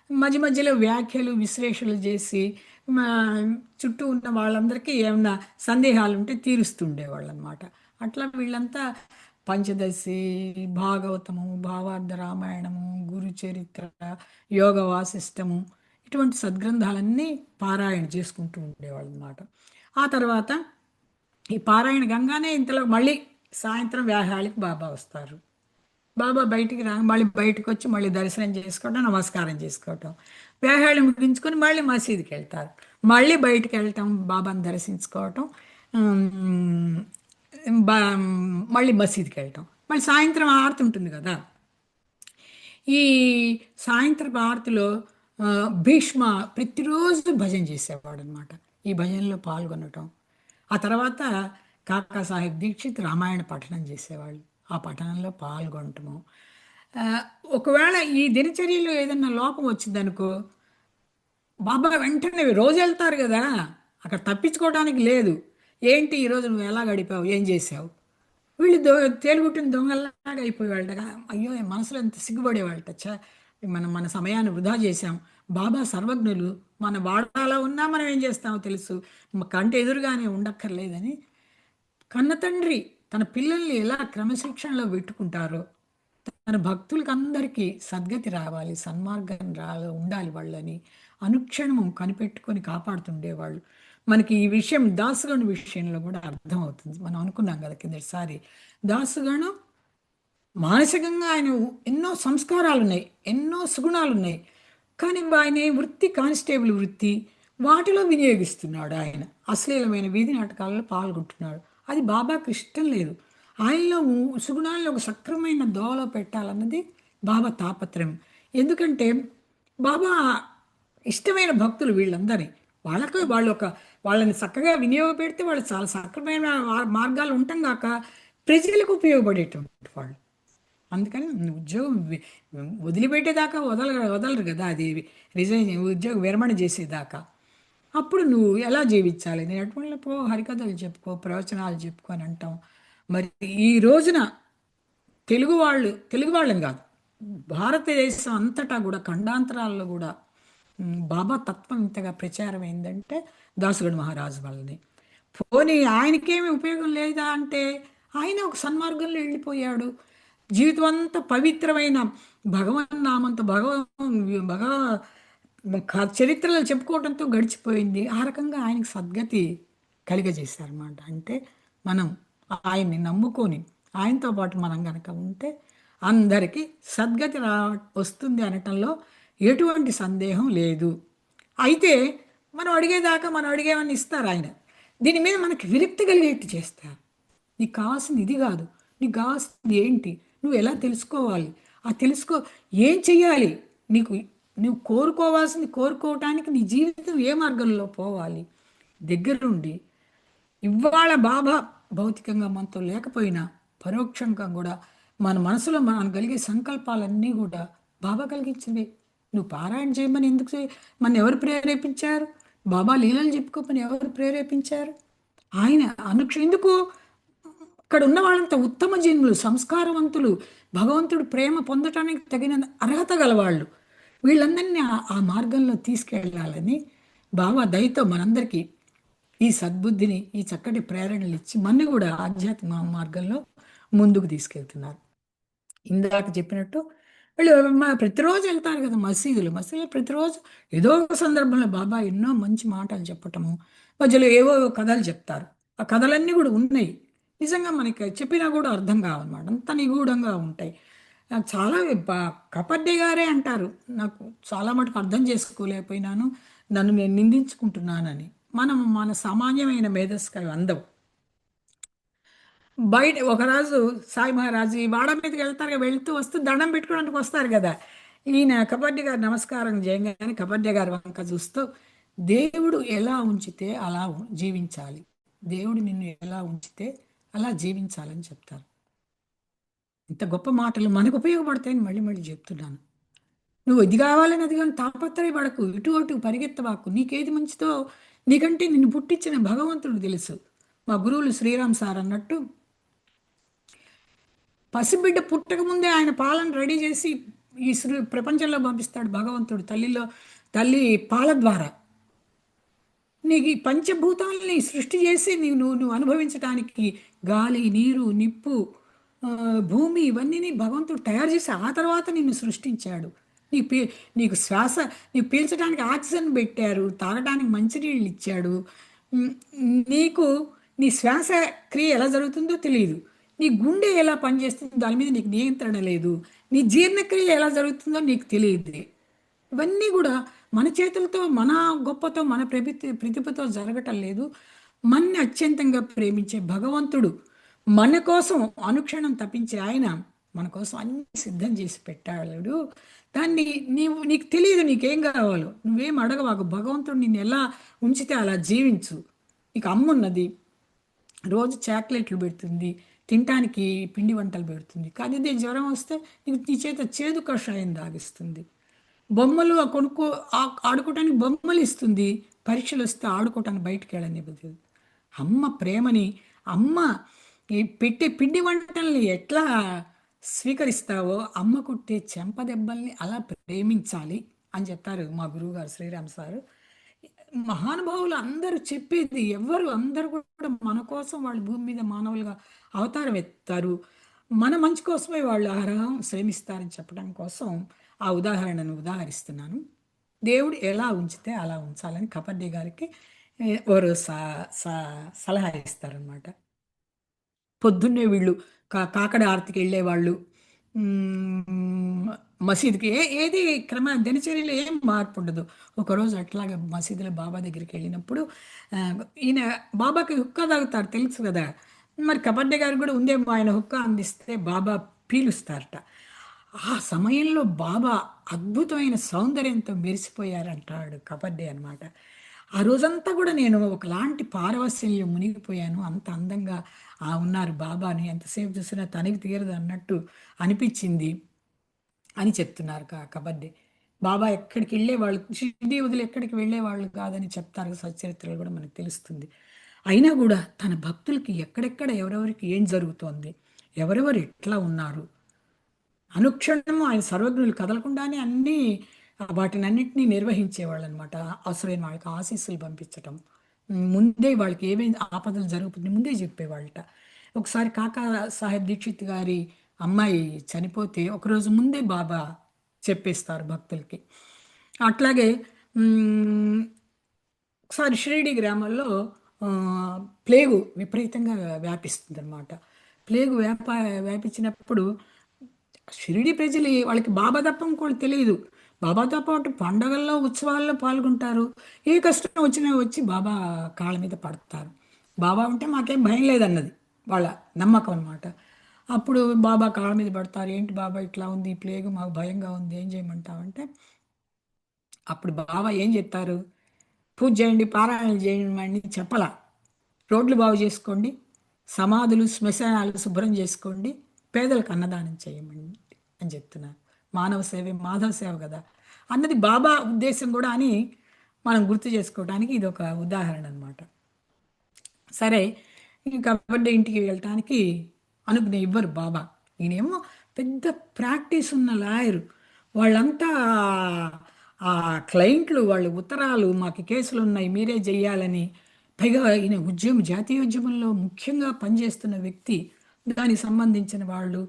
మధ్య మధ్యలో వ్యాఖ్యలు, విశ్లేషణలు చేసి చుట్టూ ఉన్న వాళ్ళందరికీ ఏమన్నా సందేహాలు ఉంటే తీరుస్తుండేవాళ్ళు అనమాట. అట్లా వీళ్ళంతా పంచదశి, భాగవతము, భావార్థ రామాయణము, గురు చరిత్ర, యోగ వాసిష్టము, ఇటువంటి సద్గ్రంథాలన్నీ పారాయణ చేసుకుంటూ ఉండేవాళ్ళు అనమాట. ఆ తర్వాత ఈ పారాయణ గంగానే ఇంతలో మళ్ళీ సాయంత్రం వ్యాహాళికి బాబా వస్తారు. బాబా బయటికి రా మళ్ళీ బయటకు వచ్చి మళ్ళీ దర్శనం చేసుకోవటం, నమస్కారం చేసుకోవటం, వ్యాహాళి ముగించుకొని మళ్ళీ మసీదుకి వెళ్తారు. మళ్ళీ బయటికి వెళ్ళటం, బాబాను దర్శించుకోవటం, ఉమ్, బా మళ్ళీ మసీదుకి వెళ్ళటం. మళ్ళీ సాయంత్రం ఆరతి ఉంటుంది కదా, ఈ సాయంత్రపు ఆరతిలో భీష్మ ప్రతిరోజు భజన చేసేవాడు అనమాట. ఈ భజనలో పాల్గొనటం. ఆ తర్వాత కాకా సాహెబ్ దీక్షిత్ రామాయణ పఠనం చేసేవాళ్ళు. ఆ పఠనంలో పాల్గొనటము. ఆ, ఒకవేళ ఈ దినచర్యలో ఏదన్నా లోపం వచ్చిందనుకో, బాబా వెంటనే రోజు వెళ్తారు కదా, అక్కడ తప్పించుకోవడానికి లేదు. ఏంటి ఈరోజు నువ్వు ఎలా గడిపావు, ఏం చేసావు? వీళ్ళు తేలుగుట్టిన దొంగల్లాగా అయిపోయేవాళ్ళట. అయ్యో మనసులో ఎంత సిగ్గుపడేవాళ్ళట. మనం మన సమయాన్ని వృధా చేశాం. బాబా సర్వజ్ఞులు, మన వాడాలో ఉన్నా మనం ఏం చేస్తామో తెలుసు, కంటి ఎదురుగానే ఉండక్కర్లేదని. కన్న తండ్రి తన పిల్లల్ని ఎలా క్రమశిక్షణలో పెట్టుకుంటారో, తన భక్తులకి అందరికీ సద్గతి రావాలి, సన్మార్గం ఉండాలి వాళ్ళని అనుక్షణము కనిపెట్టుకొని కాపాడుతుండేవాళ్ళు. మనకి ఈ విషయం దాసుగణు విషయంలో కూడా అర్థమవుతుంది. మనం అనుకున్నాం కదా కిందటిసారి, దాసుగణు మానసికంగా ఆయన ఎన్నో సంస్కారాలు ఉన్నాయి, ఎన్నో సుగుణాలు ఉన్నాయి. కానీ ఆయన వృత్తి కానిస్టేబుల్ వృత్తి, వాటిలో వినియోగిస్తున్నాడు. ఆయన అశ్లీలమైన వీధి నాటకాలలో పాల్గొంటున్నాడు. అది బాబాకి ఇష్టం లేదు. ఆయనలో సుగుణాలను ఒక సక్రమైన దోవలో పెట్టాలన్నది బాబా తాపత్రయం. ఎందుకంటే బాబా ఇష్టమైన భక్తులు వీళ్ళందరి, వాళ్ళని చక్కగా వినియోగపెడితే వాళ్ళు చాలా సక్రమైన మార్గాలు ఉండటం కాక ప్రజలకు ఉపయోగపడేటువంటి వాళ్ళు. అందుకని ఉద్యోగం వదిలిపెట్టేదాకా వదలరు కదా, అది ఉద్యోగం విరమణ చేసేదాకా. అప్పుడు నువ్వు ఎలా జీవించాలి? నేను అటువంటి పో, హరికథలు చెప్పుకో, ప్రవచనాలు చెప్పుకో అని అంటాం. మరి ఈ రోజున తెలుగు వాళ్ళని కాదు, భారతదేశం అంతటా కూడా ఖండాంతరాల్లో కూడా బాబా తత్వం ఇంతగా ప్రచారం అయిందంటే దాసుగణ్ మహారాజు వాళ్ళని. పోనీ ఆయనకేమి ఉపయోగం లేదా అంటే, ఆయన ఒక సన్మార్గంలో వెళ్ళిపోయాడు. జీవితం అంతా పవిత్రమైన భగవన్ నామంతో భగవ చరిత్రలో చెప్పుకోవడంతో గడిచిపోయింది. ఆ రకంగా ఆయనకి సద్గతి కలిగజేశారన్నమాట. అంటే మనం ఆయన్ని నమ్ముకొని ఆయనతో పాటు మనం కనుక ఉంటే అందరికీ సద్గతి వస్తుంది అనటంలో ఎటువంటి సందేహం లేదు. అయితే మనం అడిగేవన్నీ ఇస్తారు ఆయన. దీని మీద మనకి విరక్తి కలిగేట్టు చేస్తారు. నీకు కావాల్సింది ఇది కాదు, నీకు కావాల్సింది ఏంటి, నువ్వు ఎలా తెలుసుకోవాలి, ఏం చెయ్యాలి, నువ్వు కోరుకోవాల్సింది కోరుకోవటానికి నీ జీవితం ఏ మార్గంలో పోవాలి, దగ్గరుండి. ఇవాళ బాబా భౌతికంగా మనతో లేకపోయినా పరోక్షంగా కూడా మన మనసులో మనం కలిగే సంకల్పాలన్నీ కూడా బాబా కలిగించింది. నువ్వు పారాయణ చేయమని మన ఎవరు ప్రేరేపించారు? బాబా లీలలు చెప్పుకోమని ఎవరు ప్రేరేపించారు? ఆయన ఎందుకు ఇక్కడ ఉన్న వాళ్ళంతా ఉత్తమ జన్ములు, సంస్కారవంతులు, భగవంతుడు ప్రేమ పొందటానికి తగిన అర్హత గలవాళ్ళు. వీళ్ళందరినీ ఆ మార్గంలో తీసుకెళ్ళాలని బాబా దయతో మనందరికీ ఈ సద్బుద్ధిని, ఈ చక్కటి ప్రేరణలు ఇచ్చి మన కూడా ఆధ్యాత్మిక మార్గంలో ముందుకు తీసుకెళ్తున్నారు. ఇందాక చెప్పినట్టు వీళ్ళు ప్రతిరోజు వెళ్తారు కదా మసీదులు ప్రతిరోజు ఏదో ఒక సందర్భంలో బాబా ఎన్నో మంచి మాటలు చెప్పటము, మధ్యలో ఏవో కథలు చెప్తారు. ఆ కథలన్నీ కూడా ఉన్నాయి. నిజంగా మనకి చెప్పినా కూడా అర్థం కావన్నమాట, అంత నిగూఢంగా ఉంటాయి. చాలా కపడ్డే గారే అంటారు, నాకు చాలా మటుకు అర్థం చేసుకోలేకపోయినాను, నన్ను నేను నిందించుకుంటున్నానని. మన సామాన్యమైన మేధస్సు అందవు. బయట ఒకరాజు సాయి మహారాజు ఈ వాడ మీదకి వెళ్తూ వస్తూ దండం పెట్టుకోవడానికి వస్తారు కదా. ఈయన కబడ్డీ గారు నమస్కారం చేయగానే కబడ్డీ గారు వంక చూస్తూ, దేవుడు ఎలా ఉంచితే అలా జీవించాలి, దేవుడు నిన్ను ఎలా ఉంచితే అలా జీవించాలని చెప్తారు. ఇంత గొప్ప మాటలు మనకు ఉపయోగపడతాయని మళ్ళీ మళ్ళీ చెప్తున్నాను. నువ్వు ఇది కావాలని అది కానీ తాపత్రయపడకు, ఇటు అటు పరిగెత్తవాకు. నీకేది మంచిదో నీకంటే నిన్ను పుట్టించిన భగవంతుడు తెలుసు. మా గురువులు శ్రీరామ్ సార్ అన్నట్టు, పసిబిడ్డ పుట్టక ముందే ఆయన పాలన రెడీ చేసి ఈ ప్రపంచంలో పంపిస్తాడు భగవంతుడు, తల్లి పాల ద్వారా. నీకు ఈ పంచభూతాలని సృష్టి చేసి నువ్వు అనుభవించడానికి గాలి, నీరు, నిప్పు, భూమి ఇవన్నీ భగవంతుడు తయారు చేసి ఆ తర్వాత నిన్ను సృష్టించాడు. నీకు నీకు శ్వాస, నీకు పీల్చడానికి ఆక్సిజన్ పెట్టారు, తాగడానికి మంచినీళ్ళు ఇచ్చాడు. ఉమ్, నీకు నీ శ్వాస క్రియ ఎలా జరుగుతుందో తెలియదు. నీ గుండె ఎలా పనిచేస్తుందో దాని మీద నీకు నియంత్రణ లేదు. నీ జీర్ణక్రియ ఎలా జరుగుతుందో నీకు తెలియదు. ఇవన్నీ కూడా మన చేతులతో, మన గొప్పతో, మన ప్రతిభతో జరగటం లేదు. మన్ని అత్యంతంగా ప్రేమించే భగవంతుడు మన కోసం అనుక్షణం తప్పించే ఆయన మన కోసం అన్ని సిద్ధం చేసి పెట్టాడు. దాన్ని నీకు తెలియదు నీకేం కావాలో, నువ్వేం అడగవాకు. భగవంతుడు నిన్ను ఎలా ఉంచితే అలా జీవించు. నీకు అమ్మున్నది, రోజు చాక్లెట్లు పెడుతుంది, తినటానికి పిండి వంటలు పెడుతుంది. కానీ అదే జ్వరం వస్తే నీకు నీ చేత చేదు కషాయం తాగిస్తుంది. బొమ్మలు కొనుక్కో, ఆడుకోవటానికి బొమ్మలు ఇస్తుంది. పరీక్షలు వస్తే ఆడుకోవటానికి బయటికి వెళ్ళనివ్వదు. అమ్మ ప్రేమని, అమ్మ ఈ పెట్టే పిండి వంటల్ని ఎట్లా స్వీకరిస్తావో అమ్మ కొట్టే చెంపదెబ్బల్ని అలా ప్రేమించాలి అని చెప్తారు మా గురువుగారు శ్రీరామ్ సారు. మహానుభావులు అందరూ చెప్పేది, ఎవరు అందరూ కూడా మన కోసం వాళ్ళు భూమి మీద మానవులుగా అవతారం ఎత్తారు, మన మంచి కోసమే వాళ్ళు అర్హం శ్రమిస్తారని చెప్పడం కోసం ఆ ఉదాహరణను ఉదాహరిస్తున్నాను. దేవుడు ఎలా ఉంచితే అలా ఉంచాలని కపర్డే గారికి వారు సలహా ఇస్తారనమాట. పొద్దున్నే వీళ్ళు కాకడ ఆరతికి వెళ్ళేవాళ్ళు, మసీదుకి ఏది దినచర్యలో ఏం మార్పు ఉండదు. ఒకరోజు అట్లాగే మసీదులో బాబా దగ్గరికి వెళ్ళినప్పుడు ఈయన బాబాకి హుక్కా తాగుతారు తెలుసు కదా. మరి కబడ్డీ గారు కూడా ఉందేమో, ఆయన హుక్కా అందిస్తే బాబా పీలుస్తారట. ఆ సమయంలో బాబా అద్భుతమైన సౌందర్యంతో మెరిసిపోయారంటాడు కబడ్డీ అనమాట. ఆ రోజంతా కూడా నేను ఒకలాంటి పారవస్యంలో మునిగిపోయాను. అంత అందంగా ఉన్నారు బాబాని, ఎంతసేపు చూసినా తనివి తీరదు అన్నట్టు అనిపించింది అని చెప్తున్నారు కబడ్డీ. బాబా ఎక్కడికి వెళ్ళేవాళ్ళు, షిరిడి వదిలి ఎక్కడికి వెళ్ళేవాళ్ళు కాదని చెప్తారు, సచరిత్రలు కూడా మనకు తెలుస్తుంది. అయినా కూడా తన భక్తులకి ఎక్కడెక్కడ ఎవరెవరికి ఏం జరుగుతోంది, ఎవరెవరు ఎట్లా ఉన్నారు, అనుక్షణము ఆయన సర్వజ్ఞులు కదలకుండానే అన్నీ వాటిని అన్నింటినీ నిర్వహించేవాళ్ళు అనమాట. అవసరమైన వాళ్ళకి ఆశీస్సులు పంపించటం, ముందే వాళ్ళకి ఏమేమి ఆపదలు జరుగుతుంది ముందే చెప్పేవాళ్ళట. ఒకసారి కాకా సాహెబ్ దీక్షిత్ గారి అమ్మాయి చనిపోతే ఒకరోజు ముందే బాబా చెప్పేస్తారు భక్తులకి. అట్లాగే ఒకసారి షిరిడి గ్రామంలో ప్లేగు విపరీతంగా వ్యాపిస్తుంది అనమాట. ప్లేగు వ్యాపించినప్పుడు షిరిడి ప్రజలు వాళ్ళకి బాబా తప్ప ఇంకోటి తెలియదు. బాబాతో పాటు పండగల్లో ఉత్సవాల్లో పాల్గొంటారు. ఏ కష్టం వచ్చినా వచ్చి బాబా కాళ్ళ మీద పడతారు. బాబా ఉంటే మాకేం భయం లేదన్నది వాళ్ళ నమ్మకం అనమాట. అప్పుడు బాబా కాళ్ళ మీద పడతారు. ఏంటి బాబా ఇట్లా ఉంది, ఈ ప్లేగు మాకు భయంగా ఉంది, ఏం చేయమంటావంటే అప్పుడు బాబా ఏం చెప్తారు, పూజ చేయండి, పారాయణలు చేయండి అని చెప్పలా. రోడ్లు బాగు చేసుకోండి, సమాధులు శ్మశానాలు శుభ్రం చేసుకోండి, పేదలకు అన్నదానం చేయమండి అని చెప్తున్నారు. మానవ సేవే మాధవ సేవ కదా అన్నది బాబా ఉద్దేశం కూడా అని మనం గుర్తు చేసుకోవడానికి ఇది ఒక ఉదాహరణ అనమాట. సరే, కాబట్టి ఇంటికి వెళ్ళటానికి అనుజ్ఞ ఇవ్వరు బాబా. ఈయనేమో పెద్ద ప్రాక్టీస్ ఉన్న లాయరు. వాళ్ళంతా ఆ క్లయింట్లు వాళ్ళు ఉత్తరాలు, మాకు కేసులు ఉన్నాయి మీరే చెయ్యాలని, పైగా ఈయన జాతీయ ఉద్యమంలో ముఖ్యంగా పనిచేస్తున్న వ్యక్తి, దానికి సంబంధించిన వాళ్ళు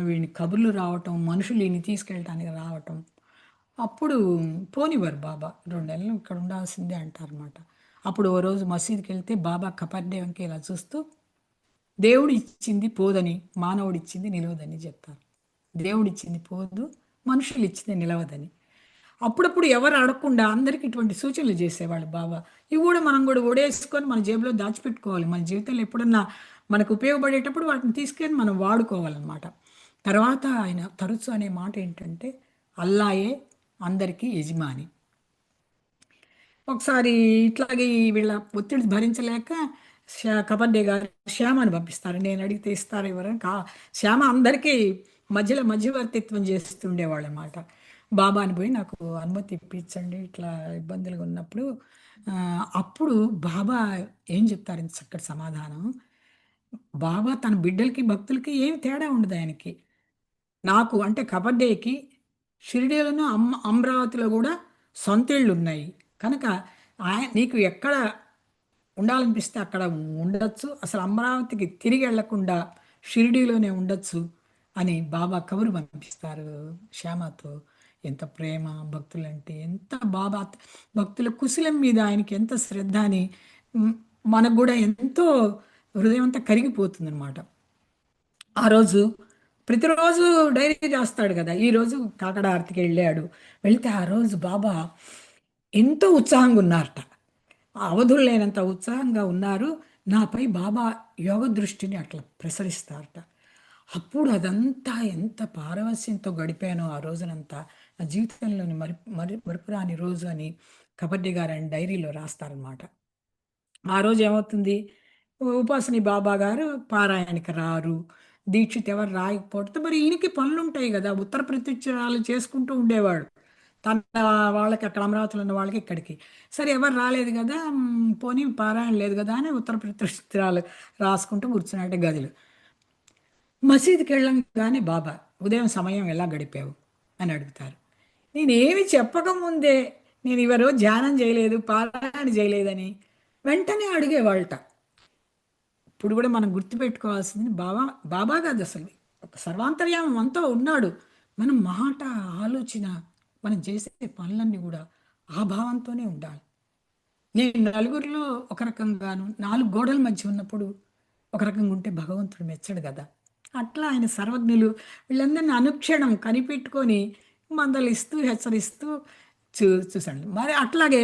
వీడిని కబుర్లు రావటం, మనుషులు ఈయన్ని తీసుకెళ్ళటానికి రావటం. అప్పుడు పోనివ్వరు బాబా, 2 నెలలు ఇక్కడ ఉండాల్సిందే అంటారనమాట. అప్పుడు ఓ రోజు మసీదుకి వెళ్తే బాబా కపర్డే వంక ఇలా చూస్తూ, దేవుడు ఇచ్చింది పోదని, మానవుడు ఇచ్చింది నిలవదని చెప్తారు. దేవుడు ఇచ్చింది పోదు, మనుషులు ఇచ్చింది నిలవదని. అప్పుడప్పుడు ఎవరు అడగకుండా అందరికీ ఇటువంటి సూచనలు చేసేవాళ్ళు బాబా. ఇవి కూడా మనం కూడా ఓడేసుకొని మన జేబులో దాచిపెట్టుకోవాలి. మన జీవితంలో ఎప్పుడన్నా మనకు ఉపయోగపడేటప్పుడు వాటిని తీసుకెళ్ళి మనం వాడుకోవాలన్నమాట. తర్వాత ఆయన తరచు అనే మాట ఏంటంటే, అల్లాయే అందరికీ యజమాని. ఒకసారి ఇట్లాగే వీళ్ళ ఒత్తిడి భరించలేక కబడ్డీ గారు శ్యామని పంపిస్తారు. నేను అడిగితే ఇస్తారు ఎవరని. శ్యామ అందరికీ మధ్యవర్తిత్వం చేస్తుండేవాళ్ళు అనమాట. బాబాని పోయి నాకు అనుమతి ఇప్పించండి ఇట్లా ఇబ్బందులుగా ఉన్నప్పుడు. అప్పుడు బాబా ఏం చెప్తారు ఇంత చక్కటి సమాధానం. బాబా తన బిడ్డలకి భక్తులకి ఏం తేడా ఉండదు ఆయనకి. నాకు అంటే కబడ్డీకి షిరిడీలోనూ అమరావతిలో కూడా సొంత ఇళ్ళు ఉన్నాయి కనుక నీకు ఎక్కడ ఉండాలనిపిస్తే అక్కడ ఉండొచ్చు, అసలు అమరావతికి తిరిగి వెళ్లకుండా షిరిడీలోనే ఉండొచ్చు అని బాబా కబురు పంపిస్తారు శ్యామతో. ఎంత ప్రేమ భక్తులంటే, ఎంత బాబా భక్తుల కుశలం మీద ఆయనకి ఎంత శ్రద్ధ అని మ్, మనకు కూడా ఎంతో హృదయం అంతా కరిగిపోతుందన్నమాట. ఆ రోజు ప్రతిరోజు డైరీ రాస్తాడు కదా, ఈ రోజు కాకడ ఆరతికి వెళ్ళాడు. వెళ్తే ఆ రోజు బాబా ఎంతో ఉత్సాహంగా ఉన్నారట. ఆ అవధులు లేనంత ఉత్సాహంగా ఉన్నారు. నాపై బాబా యోగ దృష్టిని అట్లా ప్రసరిస్తారట. అప్పుడు అదంతా ఎంత పారవస్యంతో గడిపానో ఆ రోజునంతా, నా జీవితంలోని మరుపురాని రోజు అని కబడ్డీ గారు ఆయన డైరీలో రాస్తారనమాట. ఆ రోజు ఏమవుతుంది, ఉపాసని బాబా గారు పారాయణకి రారు, దీక్షిత్ ఎవరు రాయకపోతే మరి ఈయనకి పనులుంటాయి కదా, ఉత్తర ప్రత్యుత్తరాలు చేసుకుంటూ ఉండేవాడు. తన వాళ్ళకి అక్కడ అమరావతిలో ఉన్న వాళ్ళకి ఇక్కడికి. సరే ఎవరు రాలేదు కదా, పోనీ పారాయణ లేదు కదా అని ఉత్తర ప్రత్యుత్తరాలు రాసుకుంటూ కూర్చున్నట్టే గదిలో. మసీదుకి వెళ్ళంగానే బాబా ఉదయం సమయం ఎలా గడిపావు అని అడుగుతారు. నేనేమి చెప్పకముందే, నేను ఎవరో ధ్యానం చేయలేదు పారాయణ చేయలేదని వెంటనే అడిగేవాళ్ళట. ఇప్పుడు కూడా మనం గుర్తుపెట్టుకోవాల్సింది, బాబా బాబా కాదు అసలు, ఒక సర్వాంతర్యామం అంతా ఉన్నాడు. మనం మాట ఆలోచన మనం చేసే పనులన్నీ కూడా ఆ భావంతోనే ఉండాలి. నేను నలుగురిలో ఒక రకంగాను, నాలుగు గోడల మధ్య ఉన్నప్పుడు ఒక రకంగా ఉంటే భగవంతుడు మెచ్చడు కదా. అట్లా ఆయన సర్వజ్ఞులు, వీళ్ళందరినీ అనుక్షణం కనిపెట్టుకొని మందలిస్తూ హెచ్చరిస్తూ చూశాడు. మరి అట్లాగే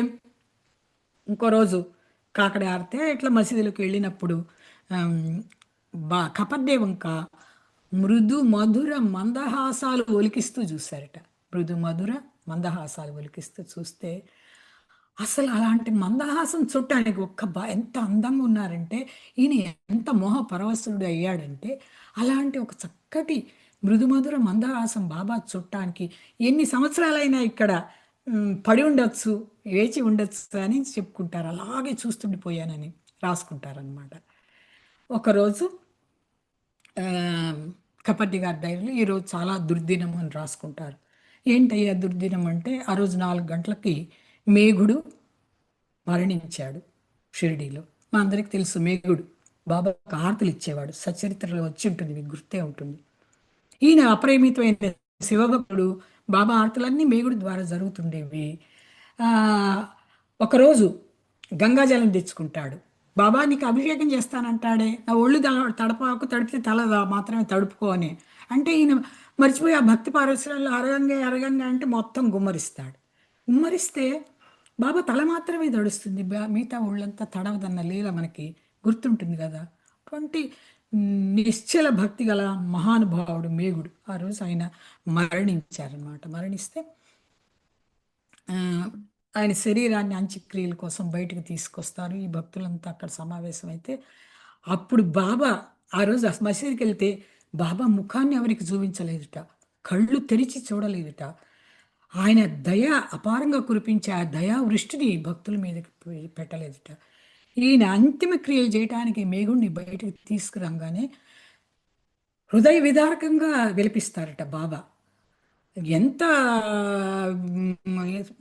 ఇంకో రోజు కాకడ ఆరితే ఇట్లా మసీదులకు వెళ్ళినప్పుడు ఆమ్, కపర్దే వంక మృదు మధుర మందహాసాలు ఒలికిస్తూ చూశారట. మృదు మధుర మందహాసాలు ఒలికిస్తూ చూస్తే అసలు అలాంటి మందహాసం చూడటానికి ఎంత అందంగా ఉన్నారంటే, ఈయన ఎంత మోహ పరవశుడు అయ్యాడంటే, అలాంటి ఒక చక్కటి మృదుమధుర మందహాసం బాబా చూడటానికి ఎన్ని సంవత్సరాలైనా ఇక్కడ పడి ఉండొచ్చు, వేచి ఉండొచ్చు అని చెప్పుకుంటారు. అలాగే చూస్తుండిపోయానని రాసుకుంటారనమాట. ఒకరోజు ఆ, కపర్ది గారి డైరీలో ఈరోజు చాలా దుర్దినం అని రాసుకుంటారు. ఏంటయ్యా దుర్దినం అంటే, ఆ రోజు 4 గంటలకి మేఘుడు మరణించాడు షిరిడీలో. మా అందరికి తెలుసు మేఘుడు బాబాకు హారతులు ఇచ్చేవాడు, సచరిత్రలో వచ్చి ఉంటుంది, మీకు గుర్తే ఉంటుంది. ఈయన అపరిమితమైన శివభక్తుడు. బాబా ఆరతులన్నీ మేగుడి ద్వారా జరుగుతుండేవి. ఆ, ఒకరోజు గంగాజలం తెచ్చుకుంటాడు. బాబా నీకు అభిషేకం చేస్తానంటాడే, నా ఒళ్ళు తడపాకు, తడిపితే తల మాత్రమే తడుపుకో అని అంటే, ఈయన మర్చిపోయి ఆ భక్తి పారవశ్యాలు అరగంగా అరగంగా అంటే మొత్తం గుమ్మరిస్తాడు. గుమ్మరిస్తే బాబా తల మాత్రమే తడుస్తుంది, మిగతా ఒళ్ళంతా తడవదన్న లీల మనకి గుర్తుంటుంది కదా. అటువంటి నిశ్చల భక్తి గల మహానుభావుడు మేగుడు ఆ రోజు ఆయన మరణించారనమాట. మరణిస్తే ఆ, ఆయన శరీరాన్ని అంత్యక్రియల కోసం బయటకు తీసుకొస్తారు. ఈ భక్తులంతా అక్కడ సమావేశం అయితే అప్పుడు బాబా ఆ రోజు మసీదుకి వెళ్తే బాబా ముఖాన్ని ఎవరికి చూపించలేదుట, కళ్ళు తెరిచి చూడలేదుట. ఆయన దయ అపారంగా కురిపించే ఆ దయా వృష్టిని భక్తుల మీదకి పెట్టలేదుట. ఈయన అంతిమ క్రియలు చేయటానికి మేగుణ్ణి బయటకు తీసుకురాగానే హృదయ విదారకంగా విలపిస్తారట బాబా. ఎంత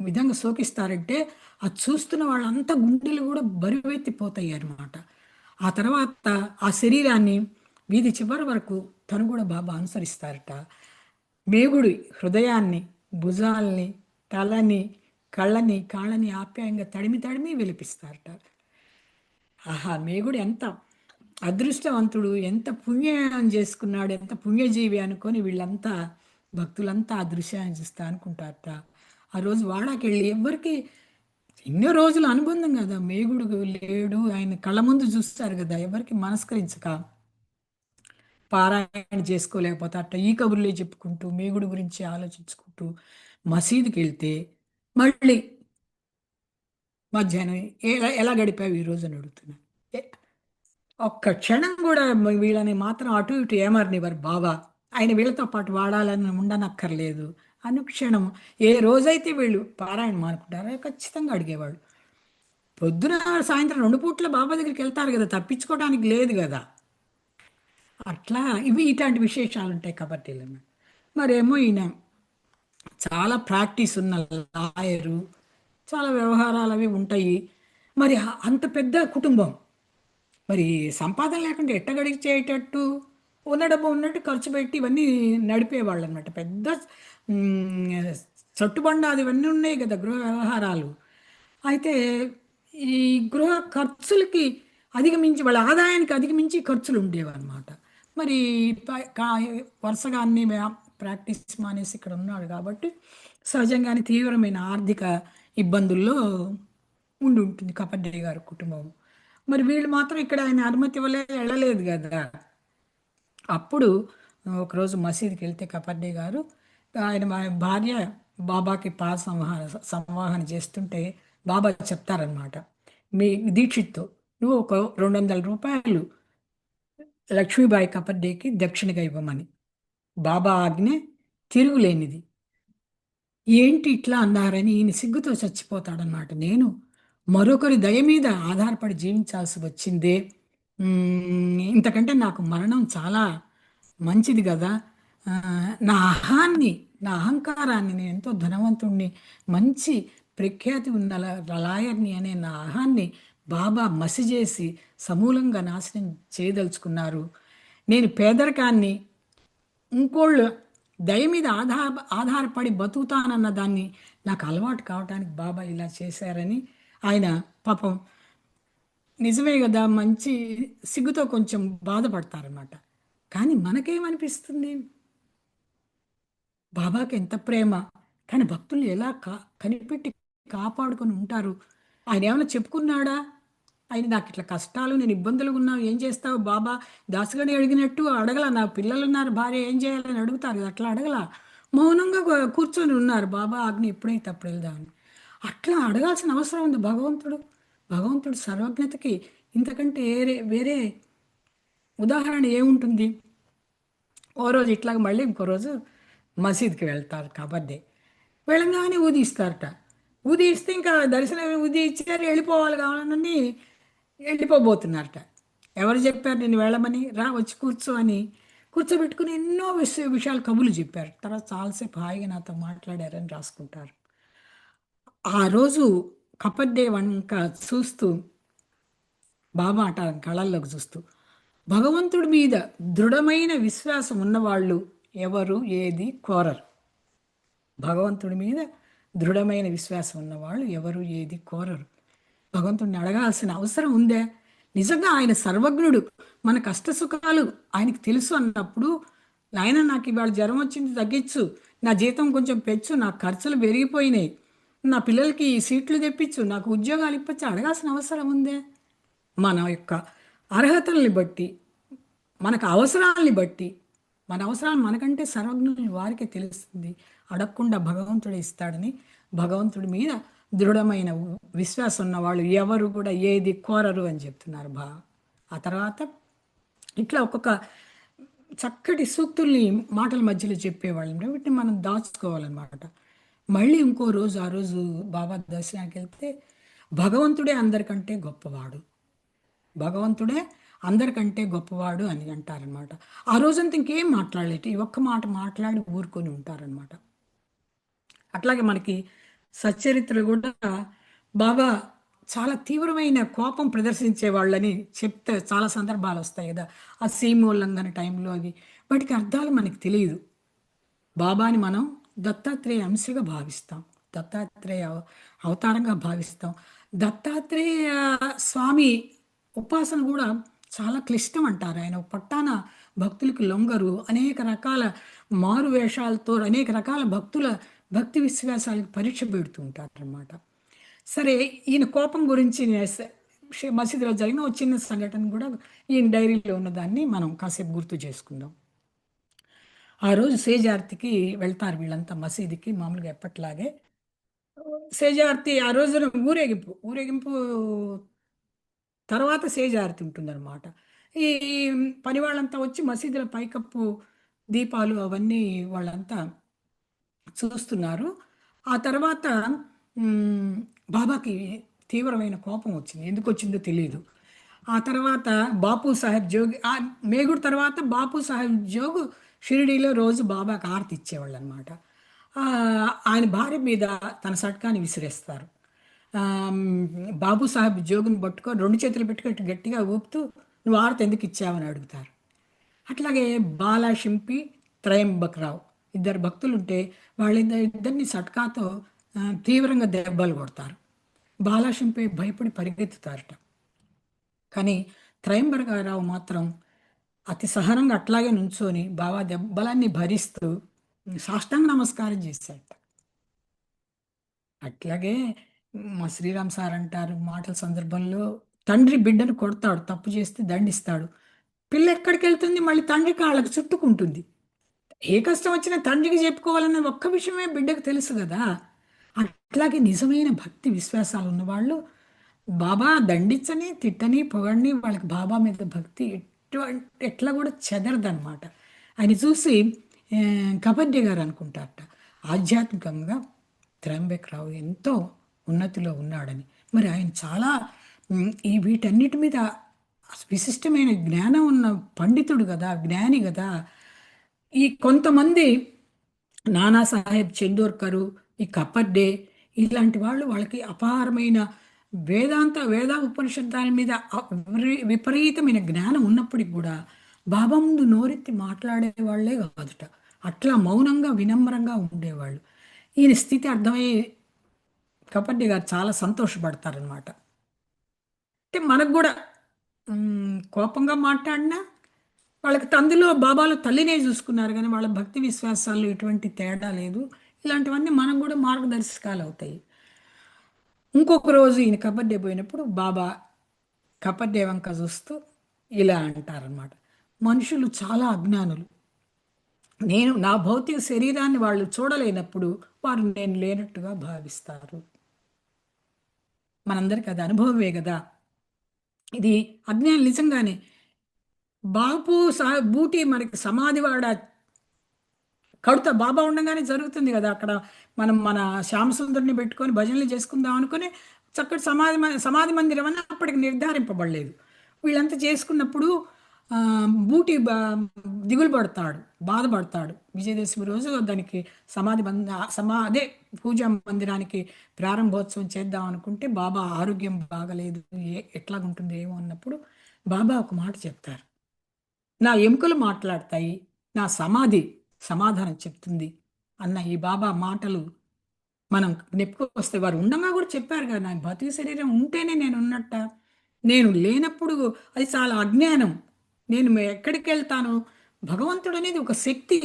విధంగా శోకిస్తారంటే, అది చూస్తున్న వాళ్ళంతా గుండెలు కూడా బరువెత్తిపోతాయి అన్నమాట. ఆ తర్వాత ఆ శరీరాన్ని వీధి చివరి వరకు తను కూడా బాబా అనుసరిస్తారట. మేగుడి హృదయాన్ని, భుజాల్ని, తలని, కళ్ళని, కాళ్ళని ఆప్యాయంగా తడిమి తడిమి విలిపిస్తారట. ఆహా, మేగుడు ఎంత అదృష్టవంతుడు, ఎంత పుణ్యం చేసుకున్నాడు, ఎంత పుణ్యజీవి అనుకొని వీళ్ళంతా భక్తులంతా ఆ దృశ్యాన్ని చూస్తా అనుకుంటారట. ఆ రోజు వాడాకెళ్ళి ఎవరికి ఎన్నో రోజుల అనుబంధం కదా, మేగుడు లేడు ఆయన కళ్ళ ముందు చూస్తారు కదా, ఎవరికి మనస్కరించక పారాయణ చేసుకోలేకపోతే అట్ట ఈ కబుర్లే చెప్పుకుంటూ మేగుడు గురించి ఆలోచించుకుంటూ మసీదుకి వెళ్తే మళ్ళీ మధ్యాహ్నం ఎలా గడిపావు ఈ రోజు అని అడుగుతున్నాను. ఒక్క క్షణం కూడా వీళ్ళని మాత్రం అటు ఇటు ఏమరనివ్వరు బాబా. ఆయన వీళ్ళతో పాటు వాడాలని ఉండనక్కర్లేదు. అనుక్షణం ఏ రోజైతే వీళ్ళు పారాయణ మానుకుంటారో ఖచ్చితంగా అడిగేవాడు. పొద్దున సాయంత్రం 2 పూట్ల బాబా దగ్గరికి వెళ్తారు కదా, తప్పించుకోవడానికి లేదు కదా. అట్లా ఇట్లాంటి విశేషాలు ఉంటాయి కబడ్డీలో. మరేమో ఈయన చాలా ప్రాక్టీస్ ఉన్న లాయరు, చాలా వ్యవహారాలు అవి ఉంటాయి. మరి అంత పెద్ద కుటుంబం, మరి సంపాదన లేకుండా ఎట్ట గడిచేటట్టు, ఉన్న డబ్బు ఉన్నట్టు ఖర్చు పెట్టి ఇవన్నీ నడిపేవాళ్ళు అనమాట. పెద్ద చట్టుబండాది ఇవన్నీ ఉన్నాయి కదా గృహ వ్యవహారాలు. అయితే ఈ గృహ ఖర్చులకి అధిగమించి వాళ్ళ ఆదాయానికి అధిగమించి ఖర్చులు ఉండేవన్నమాట. మరి వరుసగా అన్ని ప్రాక్టీస్ మానేసి ఇక్కడ ఉన్నాడు కాబట్టి సహజంగానే తీవ్రమైన ఆర్థిక ఇబ్బందుల్లో ఉండి ఉంటుంది కపడ్డీ గారి కుటుంబం. మరి వీళ్ళు మాత్రం ఇక్కడ ఆయన అనుమతి ఇవ్వలే వెళ్ళలేదు కదా. అప్పుడు ఒకరోజు మసీదుకి వెళ్తే కపర్డే గారు ఆయన మా భార్య బాబాకి పాద సంవాహన చేస్తుంటే బాబా చెప్తారనమాట, మీ దీక్షిత్తో నువ్వు ఒక 200 రూపాయలు లక్ష్మీబాయి కపర్డేకి దక్షిణగా ఇవ్వమని. బాబా ఆజ్ఞ తిరుగులేనిది. ఏంటి ఇట్లా అన్నారని ఈయన సిగ్గుతో చచ్చిపోతాడనమాట. నేను మరొకరి దయ మీద ఆధారపడి జీవించాల్సి వచ్చిందే, ఇంతకంటే నాకు మరణం చాలా మంచిది కదా. ఆ, నా అహాన్ని, నా అహంకారాన్ని, నేను ఎంతో ధనవంతుణ్ణి, మంచి ప్రఖ్యాతి ఉన్న లాయర్ని అనే నా అహాన్ని బాబా మసిచేసి సమూలంగా నాశనం చేయదలుచుకున్నారు. నేను పేదరికాన్ని, ఇంకోళ్ళు దయ మీద ఆధారపడి బతుకుతానన్న దాన్ని నాకు అలవాటు కావటానికి బాబా ఇలా చేశారని ఆయన పాపం నిజమే కదా మంచి సిగ్గుతో కొంచెం బాధపడతారన్నమాట. కానీ మనకేమనిపిస్తుంది, బాబాకి ఎంత ప్రేమ, కానీ భక్తులు ఎలా కనిపెట్టి కాపాడుకొని ఉంటారు. ఆయన ఏమైనా చెప్పుకున్నాడా, ఆయన నాకు ఇట్లా కష్టాలు, నేను ఇబ్బందులు ఉన్నావు, ఏం చేస్తావు బాబా, దాసుగడి అడిగినట్టు అడగల, నా పిల్లలు ఉన్నారు, భార్య ఏం చేయాలని అడుగుతారు, అట్లా అడగల, మౌనంగా కూర్చొని ఉన్నారు. బాబా ఆజ్ఞ ఎప్పుడైతే అప్పుడు వెళ్దామని. అట్లా అడగాల్సిన అవసరం ఉంది భగవంతుడు సర్వజ్ఞతకి ఇంతకంటే వేరే ఉదాహరణ ఏముంటుంది. ఓ రోజు ఇట్లాగ మళ్ళీ ఇంకో రోజు మసీద్కి వెళ్తారు కబడ్డీ. వెళ్ళంగానే ఊదిస్తారట. ఊదిస్తే ఇంకా దర్శనం ఊది ఇచ్చారు, వెళ్ళిపోవాలి కావాలని వెళ్ళిపోబోతున్నారట. ఎవరు చెప్పారు నేను వెళ్ళమని, రా వచ్చి కూర్చో అని కూర్చోబెట్టుకుని ఎన్నో విషయాలు కబులు చెప్పారు. తర్వాత చాలాసేపు హాయిగా నాతో మాట్లాడారని రాసుకుంటారు. ఆ రోజు కపడ్డే వంక చూస్తూ బాబా అంటారు కళల్లోకి చూస్తూ, భగవంతుడి మీద దృఢమైన విశ్వాసం ఉన్నవాళ్ళు ఎవరు ఏది కోరరు. భగవంతుడి మీద దృఢమైన విశ్వాసం ఉన్నవాళ్ళు ఎవరు ఏది కోరరు. భగవంతుడిని అడగాల్సిన అవసరం ఉందే. నిజంగా ఆయన సర్వజ్ఞుడు, మన కష్ట సుఖాలు ఆయనకి తెలుసు అన్నప్పుడు, ఆయన నాకు ఇవాళ జ్వరం వచ్చింది తగ్గించు, నా జీతం కొంచెం పెంచు, నా ఖర్చులు పెరిగిపోయినాయి, నా పిల్లలకి సీట్లు తెప్పించు, నాకు ఉద్యోగాలు ఇప్పచ్చు అడగాల్సిన అవసరం ఉందే. మన యొక్క అర్హతల్ని బట్టి, మనకు అవసరాలని బట్టి, మన అవసరాలు మనకంటే సర్వజ్ఞులు వారికే తెలుస్తుంది. అడగకుండా భగవంతుడు ఇస్తాడని భగవంతుడి మీద దృఢమైన విశ్వాసం ఉన్న వాళ్ళు ఎవరు కూడా ఏది కోరరు అని చెప్తున్నారు ఆ తర్వాత ఇట్లా ఒక్కొక్క చక్కటి సూక్తుల్ని మాటల మధ్యలో చెప్పేవాళ్ళం, వీటిని మనం దాచుకోవాలన్నమాట. మళ్ళీ ఇంకో రోజు ఆ రోజు బాబా దర్శనానికి వెళ్తే భగవంతుడే అందరికంటే గొప్పవాడు, భగవంతుడే అందరికంటే గొప్పవాడు అని అంటారనమాట. ఆ రోజంతా ఇంకేం మాట్లాడలేటి, ఒక్క మాట మాట్లాడి ఊరుకొని ఉంటారనమాట. అట్లాగే మనకి సచ్చరిత్రలు కూడా బాబా చాలా తీవ్రమైన కోపం ప్రదర్శించే వాళ్ళని చెప్తే చాలా సందర్భాలు వస్తాయి కదా. ఆ సీమోల్లంఘన టైంలో అది వాటికి అర్థాలు మనకి తెలియదు. బాబాని మనం దత్తాత్రేయ అంశగా భావిస్తాం, దత్తాత్రేయ అవతారంగా భావిస్తాం. దత్తాత్రేయ స్వామి ఉపాసన కూడా చాలా క్లిష్టం అంటారు. ఆయన పట్టాన భక్తులకు లొంగరు, అనేక రకాల మారు వేషాలతో అనేక రకాల భక్తుల భక్తి విశ్వాసాలకు పరీక్ష పెడుతూ ఉంటారు అన్నమాట. సరే, ఈయన కోపం గురించి మసీదులో జరిగిన ఒక చిన్న సంఘటన కూడా ఈయన డైరీలో ఉన్నదాన్ని మనం కాసేపు గుర్తు చేసుకుందాం. ఆ రోజు సేజార్తికి వెళ్తారు వీళ్ళంతా మసీదుకి, మామూలుగా ఎప్పట్లాగే సేజార్తి ఆ రోజున ఊరేగింపు తర్వాత సేజారతి ఉంటుందన్నమాట. ఈ పని వాళ్ళంతా వచ్చి మసీదుల పైకప్పు దీపాలు అవన్నీ వాళ్ళంతా చూస్తున్నారు. ఆ తర్వాత బాబాకి తీవ్రమైన కోపం వచ్చింది, ఎందుకు వచ్చిందో తెలియదు. ఆ తర్వాత బాపు సాహెబ్ జోగి, మేగుడు తర్వాత బాపు సాహెబ్ జోగు షిరిడీలో రోజు బాబాకి ఆరతి ఇచ్చేవాళ్ళు అనమాట. ఆయన భార్య మీద తన సట్కాని విసిరేస్తారు. బాబు సాహెబ్ జోగుని పట్టుకొని 2 చేతులు పెట్టుకొని గట్టిగా ఊపుతూ నువ్వు ఆరతి ఎందుకు ఇచ్చావని అడుగుతారు. అట్లాగే బాలా షింపి త్రయంబక్రావు ఇద్దరు భక్తులుంటే ఇద్దరిని సట్కాతో తీవ్రంగా దెబ్బలు కొడతారు. బాలాషంపై భయపడి పరిగెత్తుతారట. కానీ త్రయంబరగారావు మాత్రం అతి సహనంగా అట్లాగే నుంచొని బాబా దెబ్బలన్నీ భరిస్తూ సాష్టాంగ నమస్కారం చేశాడట. అట్లాగే మా శ్రీరామ్ సార్ అంటారు మాటల సందర్భంలో, తండ్రి బిడ్డను కొడతాడు, తప్పు చేస్తే దండిస్తాడు. పిల్ల ఎక్కడికి వెళ్తుంది, మళ్ళీ తండ్రి కాళ్ళకు చుట్టుకుంటుంది. ఏ కష్టం వచ్చినా తండ్రికి చెప్పుకోవాలన్న ఒక్క విషయమే బిడ్డకు తెలుసు కదా. అట్లాగే నిజమైన భక్తి విశ్వాసాలు ఉన్నవాళ్ళు బాబా దండించని, తిట్టని, పొగడిని వాళ్ళకి బాబా మీద భక్తి ఎట్లా కూడా చెదరదనమాట. ఆయన చూసి కబడ్డీ గారు అనుకుంటారట ఆధ్యాత్మికంగా త్రయంబకరావు ఎంతో ఉన్నతిలో ఉన్నాడని. మరి ఆయన చాలా ఈ వీటన్నిటి మీద విశిష్టమైన జ్ఞానం ఉన్న పండితుడు కదా, జ్ఞాని కదా. ఈ కొంతమంది నానాసాహెబ్ చందోర్కరు, ఈ కపర్డే ఇలాంటి వాళ్ళు వాళ్ళకి అపారమైన వేద ఉపనిషత్తుల మీద విపరీతమైన జ్ఞానం ఉన్నప్పటికి కూడా బాబా ముందు నోరెత్తి మాట్లాడే వాళ్ళే కాదుట. అట్లా మౌనంగా వినమ్రంగా ఉండేవాళ్ళు. ఈయన స్థితి అర్థమయ్యి కపర్డే గారు చాలా సంతోషపడతారనమాట. అంటే మనకు కూడా కోపంగా మాట్లాడినా వాళ్ళకి తందులో బాబాలు తల్లినే చూసుకున్నారు కానీ వాళ్ళ భక్తి విశ్వాసాల్లో ఎటువంటి తేడా లేదు. ఇలాంటివన్నీ మనకు కూడా మార్గదర్శకాలు అవుతాయి. ఇంకొక రోజు ఈయన కబడ్డీ పోయినప్పుడు బాబా కబడ్డీ వంక చూస్తూ ఇలా అంటారనమాట, మనుషులు చాలా అజ్ఞానులు. నేను నా భౌతిక శరీరాన్ని వాళ్ళు చూడలేనప్పుడు వారు నేను లేనట్టుగా భావిస్తారు. మనందరికీ అది అనుభవమే కదా. ఇది అజ్ఞానం నిజంగానే. బాపు బూటి మనకి సమాధివాడ కడుత బాబా ఉండగానే జరుగుతుంది కదా. అక్కడ మనం మన శ్యామసుందరిని పెట్టుకొని భజనలు చేసుకుందాం అనుకుని చక్కటి సమాధి మందిరం అని అప్పటికి నిర్ధారింపబడలేదు. వీళ్ళంతా చేసుకున్నప్పుడు బూటి దిగులు పడతాడు, బాధపడతాడు. విజయదశమి రోజు దానికి అదే పూజా మందిరానికి ప్రారంభోత్సవం చేద్దాం అనుకుంటే బాబా ఆరోగ్యం బాగలేదు, ఎట్లాగుంటుంది ఏమో అన్నప్పుడు బాబా ఒక మాట చెప్తారు, నా ఎముకలు మాట్లాడతాయి, నా సమాధి సమాధానం చెప్తుంది అన్న ఈ బాబా మాటలు మనం నెప్పుకొస్తే, వారు ఉండగా కూడా చెప్పారు కదా, నా బతుకు శరీరం ఉంటేనే నేను ఉన్నట్ట, నేను లేనప్పుడు అది చాలా అజ్ఞానం, నేను ఎక్కడికి వెళ్తాను. భగవంతుడు అనేది ఒక శక్తి,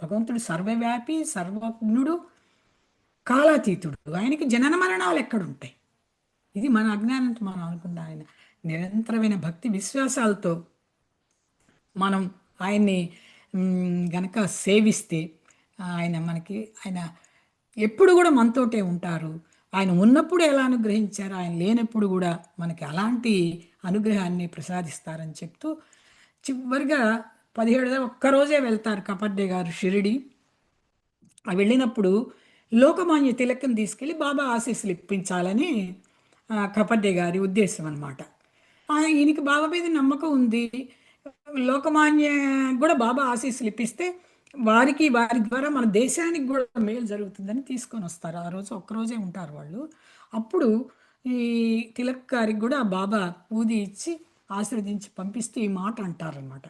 భగవంతుడు సర్వవ్యాపి, సర్వజ్ఞుడు, కాలాతీతుడు. ఆయనకి జనన మరణాలు ఎక్కడుంటాయి. ఇది మన అజ్ఞానంతో మనం అనుకున్న ఆయన నిరంతరమైన భక్తి విశ్వాసాలతో మనం ఆయన్ని గనక సేవిస్తే ఆయన ఎప్పుడు కూడా మనతోటే ఉంటారు. ఆయన ఉన్నప్పుడు ఎలా అనుగ్రహించారు, ఆయన లేనప్పుడు కూడా మనకి అలాంటి అనుగ్రహాన్ని ప్రసాదిస్తారని చెప్తూ చివరిగా 17 ఒక్కరోజే వెళ్తారు కపర్డే గారు షిరిడి. వెళ్ళినప్పుడు లోకమాన్య తిలకం తీసుకెళ్ళి బాబా ఆశీస్సులు ఇప్పించాలని కపర్డే గారి ఉద్దేశం అనమాట. ఈయనకి బాబా మీద నమ్మకం ఉంది. లోకమాన్య కూడా బాబా ఆశీస్సులు ఇప్పిస్తే వారి ద్వారా మన దేశానికి కూడా మేలు జరుగుతుందని తీసుకొని వస్తారు. ఆ రోజు ఒక్కరోజే ఉంటారు వాళ్ళు. అప్పుడు ఈ తిలక్ గారికి కూడా బాబా ఊది ఇచ్చి ఆశీర్వదించి పంపిస్తూ ఈ మాట అంటారనమాట,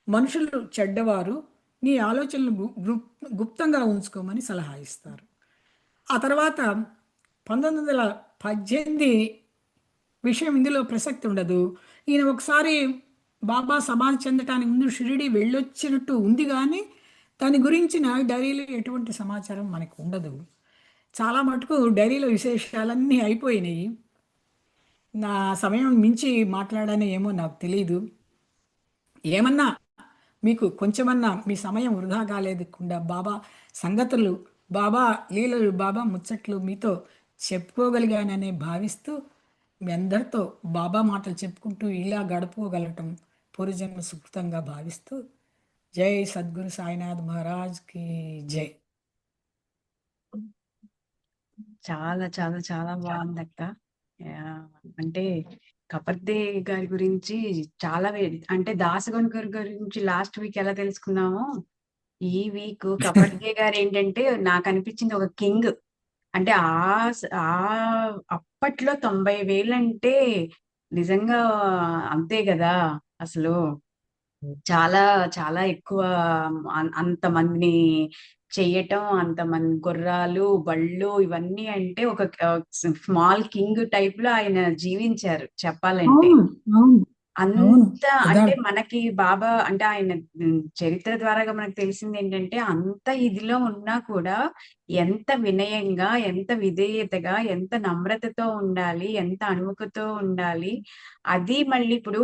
మనుషులు చెడ్డవారు, నీ ఆలోచనలు గుప్తంగా ఉంచుకోమని సలహా ఇస్తారు. ఆ తర్వాత 1918 విషయం ఇందులో ప్రసక్తి ఉండదు. ఈయన ఒకసారి బాబా సమాధి చెందటానికి ముందు షిరిడి వెళ్ళొచ్చినట్టు ఉంది కానీ దాని గురించిన డైరీలో ఎటువంటి సమాచారం మనకు ఉండదు. చాలా మటుకు డైరీలో విశేషాలన్నీ అయిపోయినాయి. నా సమయం మించి మాట్లాడానే ఏమో నాకు తెలియదు. ఏమన్నా మీకు కొంచెమన్నా మీ సమయం వృధా కాలేదకుండా బాబా సంగతులు, బాబా లీలలు, బాబా ముచ్చట్లు మీతో చెప్పుకోగలిగాననే భావిస్తూ మీ అందరితో బాబా మాటలు చెప్పుకుంటూ ఇలా గడుపుకోగలటం పూర్వజన్మ సుకృతంగా భావిస్తూ జై సద్గురు సాయినాథ్ మహారాజ్కి జై. చాలా చాలా చాలా బాగుందక్క. అంటే కపర్దే గారి గురించి చాలా అంటే దాసగన్ గారి గురించి లాస్ట్ వీక్ ఎలా తెలుసుకున్నామో ఈ వీక్ కపర్దే గారు ఏంటంటే నాకు అనిపించింది ఒక కింగ్. అంటే ఆ అప్పట్లో 90,000 అంటే నిజంగా అంతే కదా అసలు. చాలా చాలా ఎక్కువ అంతమందిని చెయ్యటం, అంతమంది గుర్రాలు, బళ్ళు ఇవన్నీ అంటే ఒక స్మాల్ కింగ్ టైప్ లో ఆయన జీవించారు చెప్పాలంటే. అవును, అవును, అవును. అంత అంటే యథార్థం. మనకి బాబా అంటే ఆయన చరిత్ర ద్వారాగా మనకు తెలిసింది ఏంటంటే అంత ఇదిలో ఉన్నా కూడా ఎంత వినయంగా, ఎంత విధేయతగా, ఎంత నమ్రతతో ఉండాలి, ఎంత అణుకుతో ఉండాలి. అది మళ్ళీ ఇప్పుడు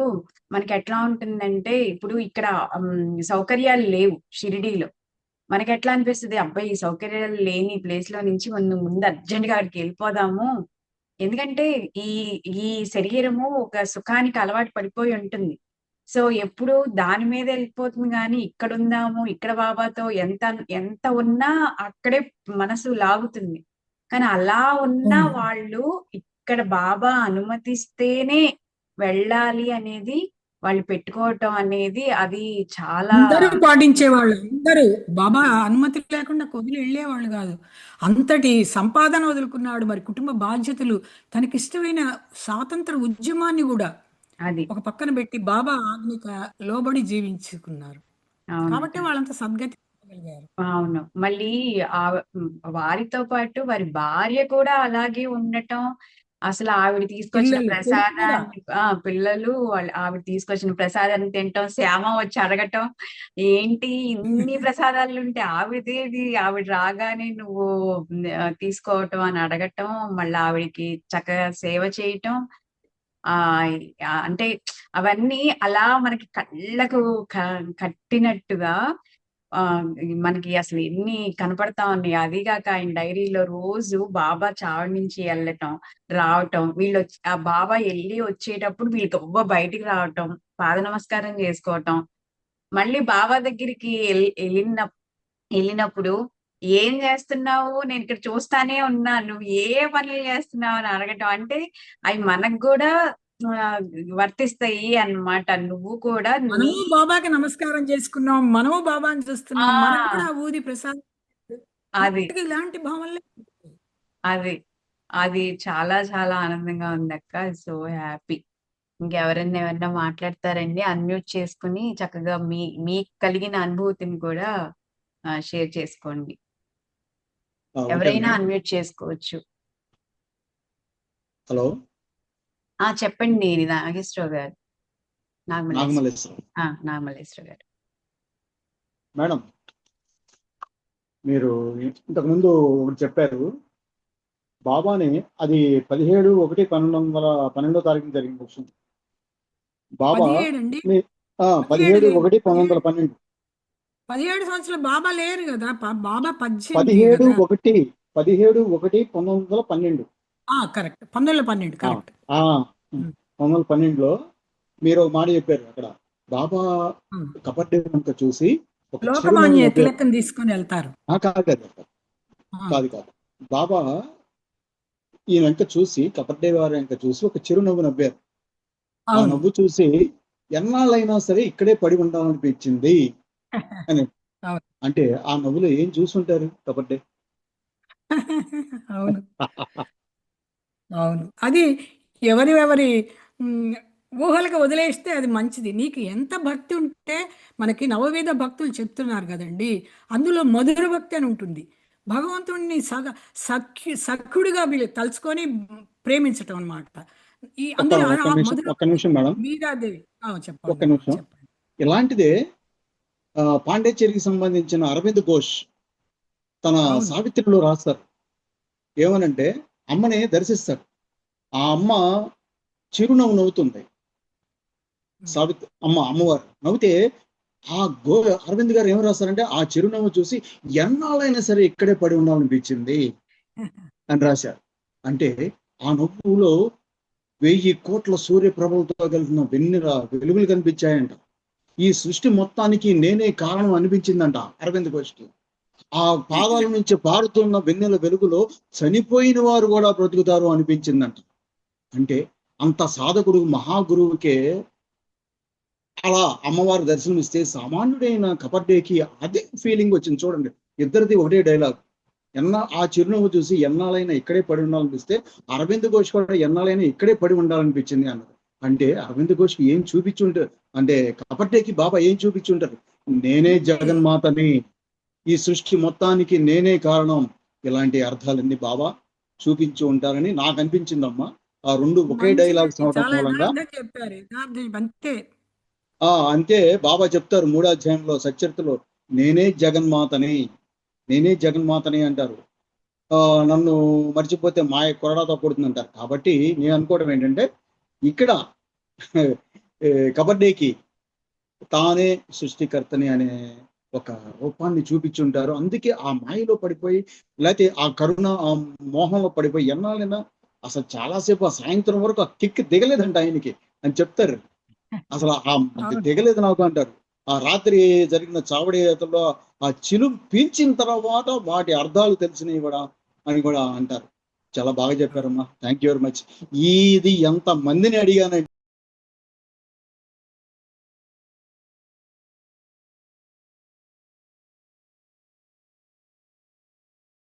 మనకి ఎట్లా ఉంటుందంటే ఇప్పుడు ఇక్కడ సౌకర్యాలు లేవు షిరిడీలో. మనకి ఎట్లా అనిపిస్తుంది, అబ్బాయి ఈ సౌకర్యాలు లేని ప్లేస్ లో నుంచి మనం ముందు అర్జెంట్ గా అక్కడికి వెళ్ళిపోదాము. ఎందుకంటే ఈ ఈ శరీరము ఒక సుఖానికి అలవాటు పడిపోయి ఉంటుంది. సో ఎప్పుడు దాని మీద వెళ్ళిపోతుంది కానీ ఇక్కడ ఉందాము, ఇక్కడ బాబాతో ఎంత ఎంత ఉన్నా అక్కడే మనసు లాగుతుంది. కానీ అలా ఉన్న అవును. వాళ్ళు ఇక్కడ బాబా అనుమతిస్తేనే వెళ్ళాలి అనేది వాళ్ళు పెట్టుకోవటం అనేది అది చాలా అందరూ పాటించేవాళ్ళు, అందరూ. బాబా అనుమతి లేకుండా వదిలి వెళ్ళేవాళ్ళు కాదు. అంతటి సంపాదన వదులుకున్నాడు, మరి కుటుంబ బాధ్యతలు, తనకిష్టమైన స్వాతంత్ర ఉద్యమాన్ని కూడా అది. ఒక పక్కన పెట్టి బాబా ఆజ్ఞకు లోబడి జీవించుకున్నారు. అవును. కాబట్టి వాళ్ళంత సద్గతి పొందగలిగారు. అవును. మళ్ళీ వారితో పాటు వారి భార్య కూడా అలాగే ఉండటం, అసలు ఆవిడ తీసుకొచ్చిన పిల్లలు, కొడుకు కూడా. ప్రసాదాన్ని పిల్లలు ఆవిడ తీసుకొచ్చిన ప్రసాదాన్ని తినటం, శ్యామ వచ్చి అడగటం, ఏంటి ఇన్ని ప్రసాదాలుంటే ఆవిడదేది, ఆవిడ రాగానే నువ్వు తీసుకోవటం అని అడగటం, మళ్ళీ ఆవిడకి చక్కగా సేవ చేయటం. ఆ అంటే అవన్నీ అలా మనకి కళ్ళకు కట్టినట్టుగా ఆ మనకి అసలు ఎన్ని కనపడతా ఉన్నాయి. అదిగాక ఆయన డైరీలో రోజు బాబా చావు నుంచి వెళ్ళటం, రావటం, వీళ్ళు ఆ బాబా వెళ్ళి వచ్చేటప్పుడు వీళ్ళు గొప్ప బయటికి రావటం, పాద నమస్కారం చేసుకోవటం, మళ్ళీ బాబా దగ్గరికి వెళ్ళినప్పుడు ఏం చేస్తున్నావు, నేను ఇక్కడ చూస్తానే ఉన్నాను, నువ్వు ఏ పనులు చేస్తున్నావు అని అడగటం. అంటే అవి మనకు కూడా ఆ, వర్తిస్తాయి అన్నమాట. నువ్వు కూడా నీ మనము బాబాకి నమస్కారం చేసుకున్నాం, మనము బాబాని చూస్తున్నాం, మనకు కూడా ఆ ఊది ప్రసాదం. అది కరెక్ట్గా ఇలాంటి భావనలే. అది అది చాలా చాలా ఆనందంగా ఉంది అక్క. So happy. ఇంకెవరైనా ఏమన్నా మాట్లాడతారండి, అన్మ్యూట్ చేసుకుని చక్కగా మీకు కలిగిన అనుభూతిని కూడా షేర్ చేసుకోండి. ఓకే ఎవరైనా అండి. అన్మ్యూట్ చేసుకోవచ్చు. హలో, చెప్పండి నాగేశ్వరరావు గారు. నాగమల్లేశ్వర నాగమల్లేశ్వరం నాగమల్లేశ్వర గారు. మేడం, మీరు ఇంతకుముందు ఒకటి చెప్పారు. బాబాని అది 17/1/1212 జరిగిన విషయం. బాబా 17 అండి. మీ 17 లేదు. 17/1/1212 17 సంవత్సరాలు బాబా లేరు కదా. బాబా 18 కదా. 17/1/1912 కరెక్ట్, 1912 కరెక్ట్. 1912లో మీరు ఒక మాట చెప్పారు అక్కడ. బాబా కబడ్డీ వంక చూసి ఒక చిరునవ్వు లోకమాన్య నవ్వారు. తిలకం తీసుకొని వెళ్తారు. కాదు. బాబా ఈయన వెంక చూసి, కబడ్డీ వారి వెంక చూసి ఒక చిరునవ్వు నవ్వారు. ఆ అవును. నవ్వు చూసి ఎన్నాళ్ళైనా సరే ఇక్కడే పడి ఉండాలనిపించింది అని. అవును. అంటే ఆ నవ్వులో ఏం చూసుంటారు కబడ్డీ? అవును, అవును. అది ఎవరి ఉమ్, ఊహలకు వదిలేస్తే అది మంచిది. నీకు ఎంత భక్తి ఉంటే, మనకి నవవిధ భక్తులు చెప్తున్నారు కదండి, అందులో మధుర భక్తి అని ఉంటుంది. భగవంతుడిని సఖుడిగా తలుచుకొని ప్రేమించటం అన్నమాట. అందులో ఆ మధుర ఒక్క భక్తి. నిమిషం మేడం, మీరాదేవి ఒక్క చెప్పండి అమ్మా, నిమిషం. చెప్పండి. ఇలాంటిదే పాండిచ్చేరికి సంబంధించిన అరవింద్ ఘోష్ తన అవును. సావిత్రిలో రాస్తారు. ఏమనంటే అమ్మని దర్శిస్తారు. ఆ అమ్మ చిరునవ్వు నవ్వుతుంది. అమ్మవారు నవ్వుతే ఆ అరవింద్ గారు ఏం రాస్తారంటే ఆ చిరునవ్వు చూసి ఎన్నాళ్ళైనా సరే ఇక్కడే పడి ఉండాలనిపించింది అని రాశారు. అంటే ఆ నవ్వులో 1000 కోట్ల సూర్యప్రభలతో కలిసిన వెలుగులు కనిపించాయంట. ఈ సృష్టి మొత్తానికి నేనే కారణం అనిపించిందంట అరవింద్ ఘోష్కి. ఆ పాదాల నుంచి పారుతున్న వెన్నెల వెలుగులో చనిపోయిన వారు కూడా బ్రతుకుతారు అనిపించిందంట. అంటే అంత సాధకుడు మహాగురువుకే అలా అమ్మవారు దర్శనం ఇస్తే సామాన్యుడైన కబడ్డీకి అదే ఫీలింగ్ వచ్చింది. చూడండి, ఇద్దరిది ఒకటే డైలాగ్. ఆ చిరునవ్వు చూసి ఎన్నాళ్ళైనా ఇక్కడే పడి ఉండాలనిపిస్తే అరవింద్ ఘోష్ కూడా ఎన్నాళ్ళైనా ఇక్కడే పడి ఉండాలనిపించింది అన్నది. అంటే అరవింద్ ఘోష్కి ఏం చూపించుంటారు అంటే కపర్డేకి బాబా ఏం చూపించుంటారు? నేనే జగన్మాతని, ఈ సృష్టి మొత్తానికి నేనే కారణం, ఇలాంటి అర్థాలన్నీ బాబా చూపించి ఉంటారని నాకు అనిపించిందమ్మా. ఆ రెండు ఒకే మంచిది, డైలాగ్స్ అవడం చాలా మూలంగా. యథార్థంగా చెప్పారు, యథార్థం అంతే. అంతే బాబా చెప్తారు 3వ అధ్యాయంలో సచ్చరితలో, నేనే జగన్మాతని, నేనే జగన్మాతని అంటారు. నన్ను మర్చిపోతే మాయ కొరడాతో కొడుతుంది అంటారు. కాబట్టి నేను అనుకోవడం ఏంటంటే ఇక్కడ కబడ్డీకి తానే సృష్టికర్తని అనే ఒక రూపాన్ని చూపించుంటారు. అందుకే ఆ మాయలో పడిపోయి, లేకపోతే ఆ కరుణ, ఆ మోహంలో పడిపోయి ఎన్నాళ్ళైనా అసలు చాలాసేపు ఆ సాయంత్రం వరకు ఆ కిక్ దిగలేదంట ఆయనకి అని చెప్తారు. అసలు అవును. దిగలేదు నాకు అంటారు. ఆ రాత్రి జరిగిన చావడి యాత్రలో ఆ చిలుం పీల్చిన తర్వాత వాటి అర్థాలు తెలిసినవి కూడా అని కూడా అంటారు. చాలా బాగా చెప్పారమ్మా. Thank you very much. ఇది ఎంత మందిని అడిగానంటే